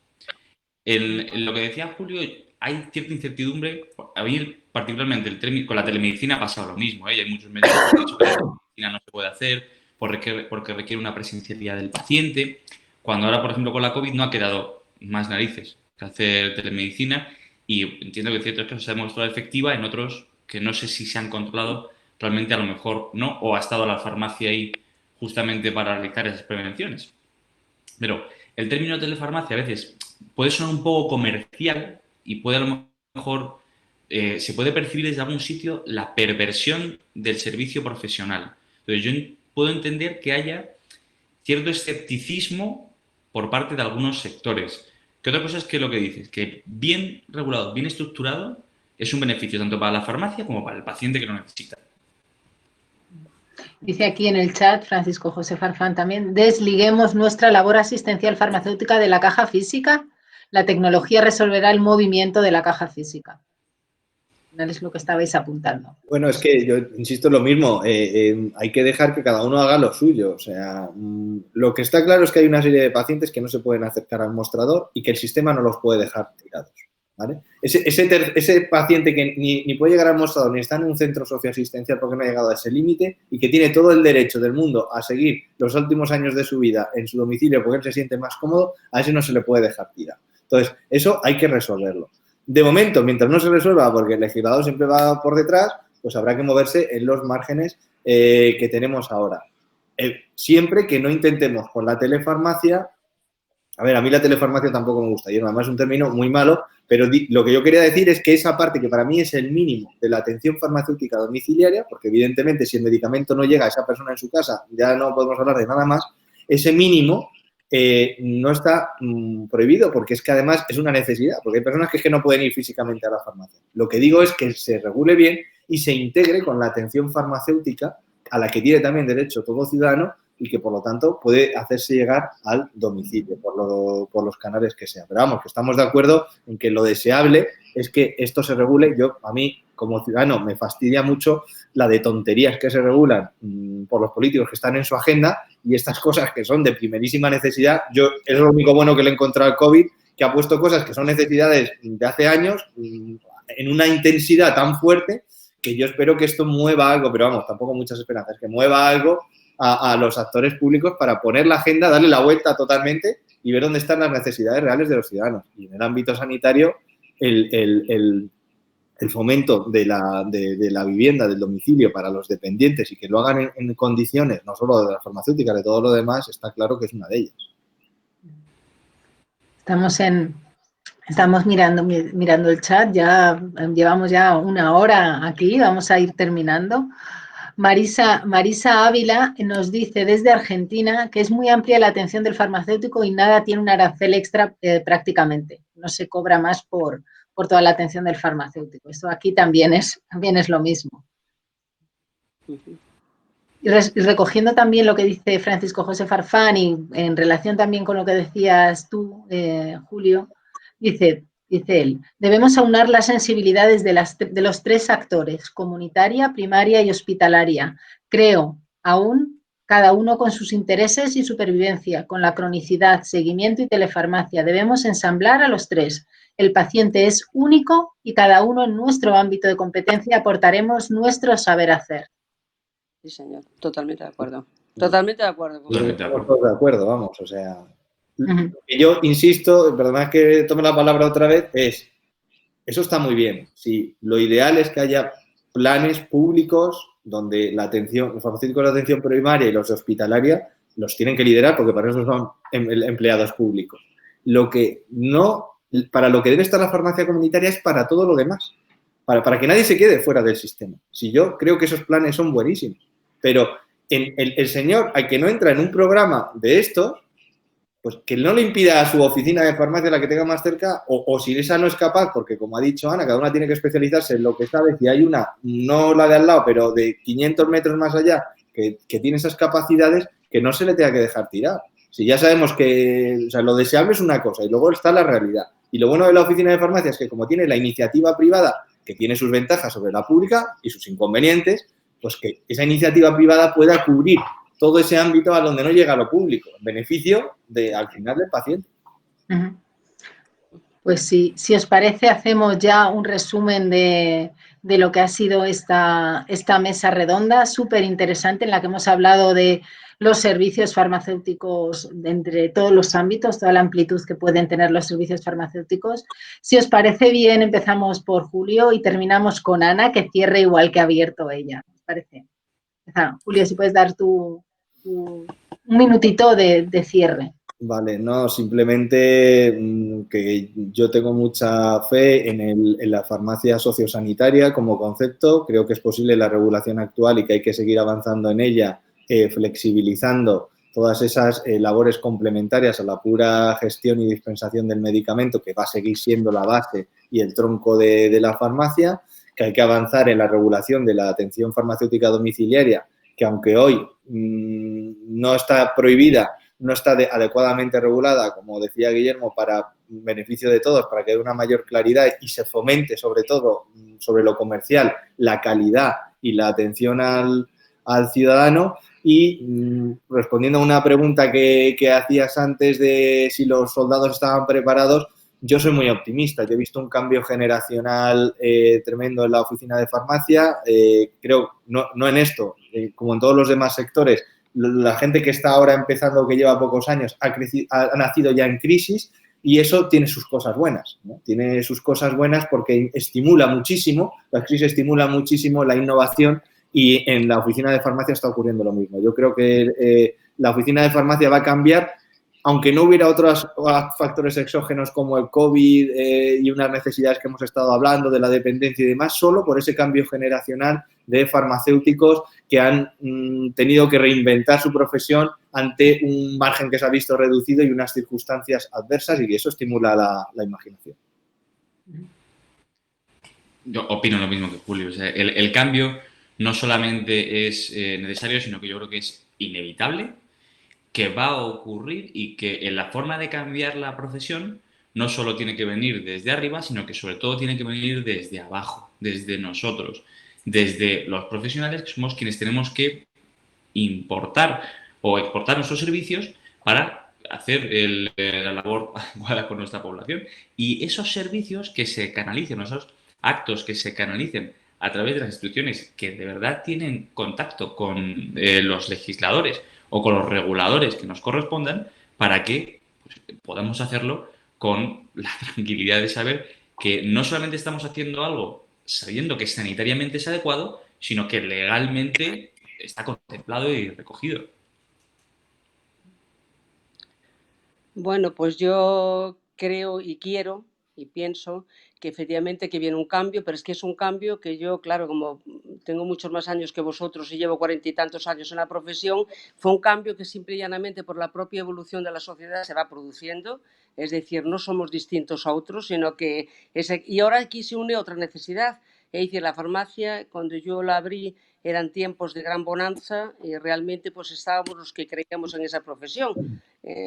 En lo que decía Julio, hay cierta incertidumbre. A mí, particularmente, con la telemedicina ha pasado lo mismo, ¿eh? Y hay muchos médicos que han dicho que la telemedicina no se puede hacer porque requiere una presencialidad del paciente, cuando ahora, por ejemplo, con la COVID no ha quedado más narices que hacer telemedicina. Y entiendo que en ciertos casos se ha demostrado efectiva, en otros que no sé si se han controlado, realmente a lo mejor no, o ha estado la farmacia ahí justamente para realizar esas prevenciones. Pero el término telefarmacia a veces puede sonar un poco comercial y puede a lo mejor, se puede percibir desde algún sitio la perversión del servicio profesional. Entonces yo puedo entender que haya cierto escepticismo por parte de algunos sectores. Que otra cosa es que lo que dices, que bien regulado, bien estructurado, es un beneficio tanto para la farmacia como para el paciente que lo necesita. Dice aquí en el chat Francisco José Farfán también, desliguemos nuestra labor asistencial farmacéutica de la caja física. La tecnología resolverá el movimiento de la caja física. Es lo que estabais apuntando. Bueno, es que yo insisto en lo mismo, hay que dejar que cada uno haga lo suyo. O sea, lo que está claro es que hay una serie de pacientes que no se pueden acercar al mostrador y que el sistema no los puede dejar tirados, ¿vale? Ese paciente que ni puede llegar al mostrador ni está en un centro socioasistencial porque no ha llegado a ese límite y que tiene todo el derecho del mundo a seguir los últimos años de su vida en su domicilio porque él se siente más cómodo, a ese no se le puede dejar tirado. Entonces, eso hay que resolverlo. De momento, mientras no se resuelva, porque el legislador siempre va por detrás, pues habrá que moverse en los márgenes que tenemos ahora. Siempre que no intentemos con la telefarmacia, a ver, a mí la telefarmacia tampoco me gusta, y además es un término muy malo, pero lo que yo quería decir es que esa parte que para mí es el mínimo de la atención farmacéutica domiciliaria, porque evidentemente si el medicamento no llega a esa persona en su casa, ya no podemos hablar de nada más, ese mínimo no está prohibido porque es que además es una necesidad, porque hay personas que es que no pueden ir físicamente a la farmacia. Lo que digo es que se regule bien y se integre con la atención farmacéutica a la que tiene también derecho todo ciudadano y que, por lo tanto, puede hacerse llegar al domicilio por los canales que sean. Pero vamos, que estamos de acuerdo en que lo deseable es que esto se regule. A mí, como ciudadano, me fastidia mucho la de tonterías que se regulan por los políticos que están en su agenda y estas cosas que son de primerísima necesidad. Es lo único bueno que le he encontrado al COVID, que ha puesto cosas que son necesidades de hace años en una intensidad tan fuerte que yo espero que esto mueva algo, pero vamos, tampoco muchas esperanzas, que mueva algo a los actores públicos para poner la agenda, darle la vuelta totalmente y ver dónde están las necesidades reales de los ciudadanos. Y en el ámbito sanitario, el el fomento de la vivienda, del domicilio para los dependientes y que lo hagan en condiciones, no solo de la farmacéutica, de todo lo demás, está claro que es una de ellas. Estamos mirando el chat, ya llevamos ya 1 hora aquí, vamos a ir terminando. Marisa Ávila nos dice desde Argentina que es muy amplia la atención del farmacéutico y nada tiene un arancel extra prácticamente. No se cobra más por toda la atención del farmacéutico. Esto aquí también es lo mismo. Y recogiendo también lo que dice Francisco José Farfán y en relación también con lo que decías tú, Julio, dice él, debemos aunar las sensibilidades de los 3 actores, comunitaria, primaria y hospitalaria. Creo, aún, cada uno con sus intereses y supervivencia, con la cronicidad, seguimiento y telefarmacia. Debemos ensamblar a los 3. El paciente es único y cada uno en nuestro ámbito de competencia aportaremos nuestro saber hacer. Sí, señor, totalmente de acuerdo. Totalmente de acuerdo. Estamos todos de acuerdo, vamos, o sea... Yo insisto, perdonad que tome la palabra otra vez, eso está muy bien. Sí, lo ideal es que haya planes públicos donde los farmacéuticos de atención primaria y los de hospitalaria los tienen que liderar porque para eso son empleados públicos. Para lo que debe estar la farmacia comunitaria es para todo lo demás, para que nadie se quede fuera del sistema. Si yo creo que esos planes son buenísimos, pero el señor al que no entra en un programa de estos, pues que no le impida a su oficina de farmacia la que tenga más cerca, o si esa no es capaz, porque como ha dicho Ana, cada una tiene que especializarse en lo que sabe, si hay una, no la de al lado, pero de 500 metros más allá, que tiene esas capacidades, que no se le tenga que dejar tirar. Si ya sabemos que, o sea, lo deseable es una cosa y luego está la realidad. Y lo bueno de la oficina de farmacia es que como tiene la iniciativa privada, que tiene sus ventajas sobre la pública y sus inconvenientes, pues que esa iniciativa privada pueda cubrir todo ese ámbito a donde no llega lo público, en beneficio al final del paciente. Pues sí, si os parece, hacemos ya un resumen de lo que ha sido esta mesa redonda, súper interesante, en la que hemos hablado de los servicios farmacéuticos entre todos los ámbitos, toda la amplitud que pueden tener los servicios farmacéuticos. Si os parece bien, empezamos por Julio y terminamos con Ana, que cierre igual que ha abierto ella. ¿Os parece? Julio, si puedes dar un minutito de cierre. Vale, no, simplemente que yo tengo mucha fe en la farmacia sociosanitaria como concepto. Creo que es posible la regulación actual y que hay que seguir avanzando en ella, flexibilizando todas esas labores complementarias a la pura gestión y dispensación del medicamento, que va a seguir siendo la base y el tronco de la farmacia, que hay que avanzar en la regulación de la atención farmacéutica domiciliaria, que aunque hoy no está prohibida, no está adecuadamente regulada, como decía Guillermo, para beneficio de todos, para que haya una mayor claridad y se fomente, sobre todo, sobre lo comercial, la calidad y la atención al ciudadano. Y respondiendo a una pregunta que hacías antes de si los soldados estaban preparados, yo soy muy optimista. Yo he visto un cambio generacional tremendo en la oficina de farmacia. Creo, no en esto, como en todos los demás sectores, la gente que está ahora empezando, que lleva pocos años, ha nacido ya en crisis y eso tiene sus cosas buenas, ¿no? Tiene sus cosas buenas porque estimula muchísimo, la crisis estimula muchísimo la innovación y en la oficina de farmacia está ocurriendo lo mismo. Yo creo que la oficina de farmacia va a cambiar, aunque no hubiera otros factores exógenos como el COVID y unas necesidades que hemos estado hablando de la dependencia y demás, solo por ese cambio generacional de farmacéuticos que han tenido que reinventar su profesión ante un margen que se ha visto reducido y unas circunstancias adversas, y eso estimula la imaginación. Yo opino lo mismo que Julio. O sea, el cambio no solamente es necesario, sino que yo creo que es inevitable, que va a ocurrir y que en la forma de cambiar la profesión no solo tiene que venir desde arriba, sino que sobre todo tiene que venir desde abajo, desde nosotros, desde los profesionales, que somos quienes tenemos que importar o exportar nuestros servicios para hacer la labor adecuada con nuestra población. Y esos servicios que se canalicen, esos actos que se canalicen a través de las instituciones que de verdad tienen contacto con los legisladores o con los reguladores que nos correspondan, para que podamos hacerlo con la tranquilidad de saber que no solamente estamos haciendo algo sabiendo que sanitariamente es adecuado, sino que legalmente está contemplado y recogido. Bueno, pues yo creo y quiero y pienso que efectivamente que viene un cambio, pero es que es un cambio que yo, claro, como tengo muchos más años que vosotros y llevo 40 y tantos años en la profesión, fue un cambio que simple y llanamente por la propia evolución de la sociedad se va produciendo. Es decir, no somos distintos a otros, sino que y ahora aquí se une otra necesidad. Es decir, la farmacia, cuando yo la abrí, eran tiempos de gran bonanza y realmente pues estábamos los que creíamos en esa profesión.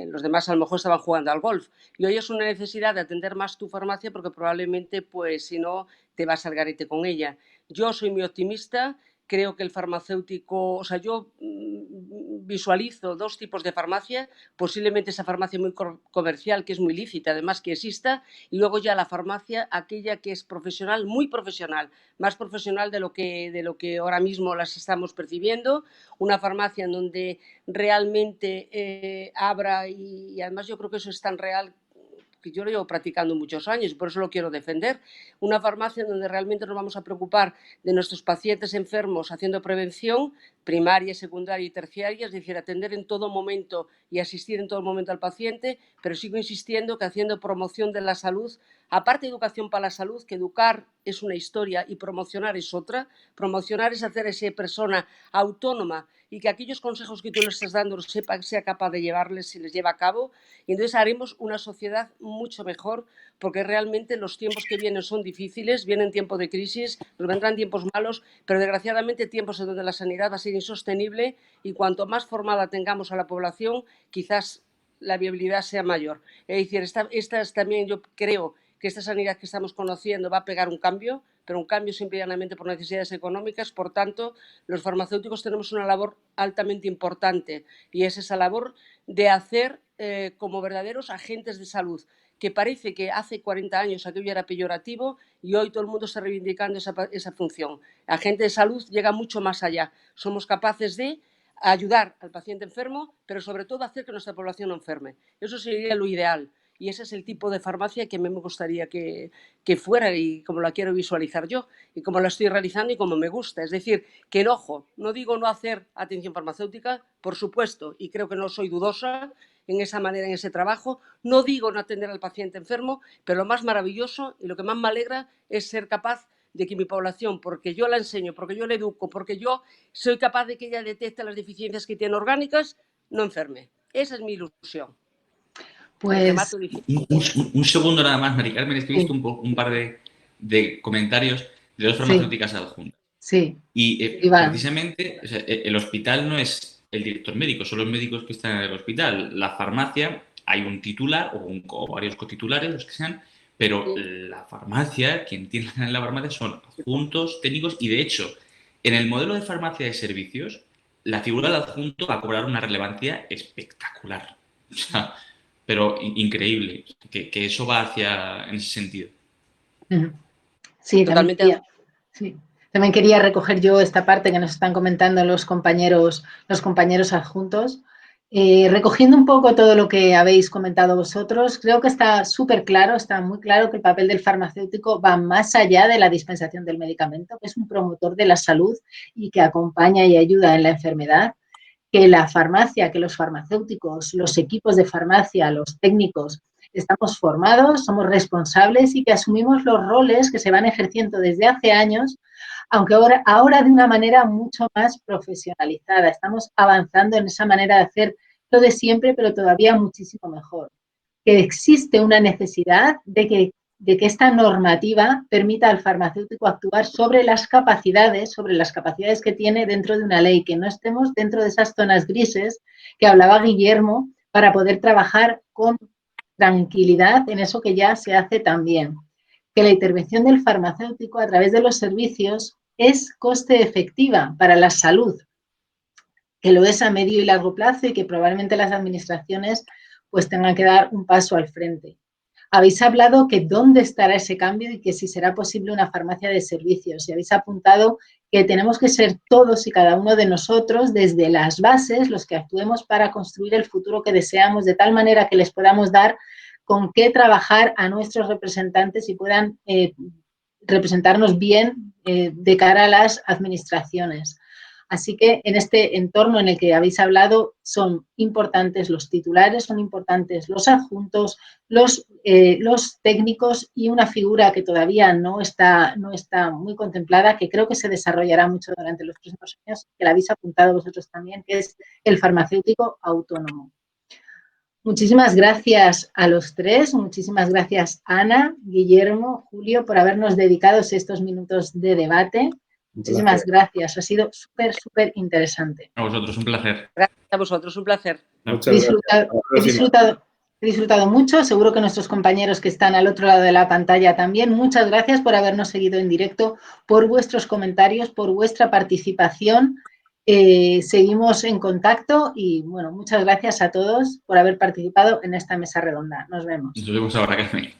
Los demás a lo mejor estaban jugando al golf. Y hoy es una necesidad de atender más tu farmacia porque probablemente, pues si no, te vas al garete con ella. Yo soy muy optimista, creo que el farmacéutico, o sea, yo visualizo dos tipos de farmacia, posiblemente esa farmacia muy comercial, que es muy lícita, además que exista, y luego ya la farmacia, aquella que es profesional, muy profesional, más profesional de lo que ahora mismo las estamos percibiendo, una farmacia en donde realmente abra y además yo creo que eso es tan real que yo lo llevo practicando muchos años y por eso lo quiero defender. Una farmacia donde realmente nos vamos a preocupar de nuestros pacientes enfermos haciendo prevención primaria, secundaria y terciaria, es decir, atender en todo momento y asistir en todo momento al paciente, pero sigo insistiendo que haciendo promoción de la salud, aparte de educación para la salud, que educar es una historia y promocionar es otra. Promocionar es hacer a esa persona autónoma y que aquellos consejos que tú le estás dando sea capaz de llevarles si les lleva a cabo. Y entonces haremos una sociedad mucho mejor, porque realmente los tiempos que vienen son difíciles, vienen tiempos de crisis, nos vendrán tiempos malos, pero desgraciadamente tiempos en donde la sanidad va a ser insostenible y cuanto más formada tengamos a la población, quizás la viabilidad sea mayor. Es decir, esta es también yo creo que esta sanidad que estamos conociendo va a pegar un cambio, pero un cambio simple y llanamente por necesidades económicas. Por tanto, los farmacéuticos tenemos una labor altamente importante y es esa labor de hacer como verdaderos agentes de salud, que parece que hace 40 años aquello era peyorativo y hoy todo el mundo está reivindicando esa función. Agente de salud llega mucho más allá. Somos capaces de ayudar al paciente enfermo, pero sobre todo hacer que nuestra población no enferme. Eso sería lo ideal. Y ese es el tipo de farmacia que a mí me gustaría que fuera y como la quiero visualizar yo y como la estoy realizando y como me gusta. Es decir, que ojo, no digo no hacer atención farmacéutica, por supuesto, y creo que no soy dudosa en esa manera, en ese trabajo. No digo no atender al paciente enfermo, pero lo más maravilloso y lo que más me alegra es ser capaz de que mi población, porque yo la enseño, porque yo la educo, porque yo soy capaz de que ella detecte las deficiencias que tiene orgánicas, no enferme. Esa es mi ilusión. Pues un segundo nada más, Mari Carmen, es que he visto sí. un par de comentarios de dos farmacéuticas adjuntas. Sí. Y Iván. precisamente o sea, el hospital no es el director médico, son los médicos que están en el hospital. La farmacia, hay un titular o varios cotitulares, los que sean, pero la farmacia, quien tiene en la farmacia son adjuntos, técnicos y de hecho, en el modelo de farmacia de servicios, la figura del adjunto va a cobrar una relevancia espectacular. O sea, pero increíble, que eso va en ese sentido. Sí, totalmente. También quería recoger yo esta parte que nos están comentando los compañeros adjuntos. Recogiendo un poco todo lo que habéis comentado vosotros, creo que está súper claro, está muy claro que el papel del farmacéutico va más allá de la dispensación del medicamento, que es un promotor de la salud y que acompaña y ayuda en la enfermedad, que la farmacia, que los farmacéuticos, los equipos de farmacia, los técnicos, estamos formados, somos responsables y que asumimos los roles que se van ejerciendo desde hace años, aunque ahora de una manera mucho más profesionalizada. Estamos avanzando en esa manera de hacer lo de siempre, pero todavía muchísimo mejor. Que existe una necesidad de que esta normativa permita al farmacéutico actuar sobre las capacidades que tiene dentro de una ley, que no estemos dentro de esas zonas grises que hablaba Guillermo, para poder trabajar con tranquilidad en eso que ya se hace tan bien. Que la intervención del farmacéutico a través de los servicios es coste efectiva para la salud, que lo es a medio y largo plazo y que probablemente las administraciones pues tengan que dar un paso al frente. Habéis hablado que dónde estará ese cambio y que si será posible una farmacia de servicios. Y habéis apuntado que tenemos que ser todos y cada uno de nosotros, desde las bases, los que actuemos para construir el futuro que deseamos, de tal manera que les podamos dar con qué trabajar a nuestros representantes y puedan representarnos bien de cara a las administraciones. Así que en este entorno en el que habéis hablado son importantes los titulares, son importantes los adjuntos, los técnicos y una figura que todavía no está muy contemplada, que creo que se desarrollará mucho durante los próximos años, que la habéis apuntado vosotros también, que es el farmacéutico autónomo. Muchísimas gracias a los tres, muchísimas gracias Ana, Guillermo, Julio, por habernos dedicado estos minutos de debate. Muchísimas gracias, ha sido súper interesante. A vosotros, un placer. Gracias a vosotros, un placer. He disfrutado mucho, seguro que nuestros compañeros que están al otro lado de la pantalla también. Muchas gracias por habernos seguido en directo, por vuestros comentarios, por vuestra participación. Seguimos en contacto y, bueno, muchas gracias a todos por haber participado en esta mesa redonda. Nos vemos. Nos vemos ahora, Carmen.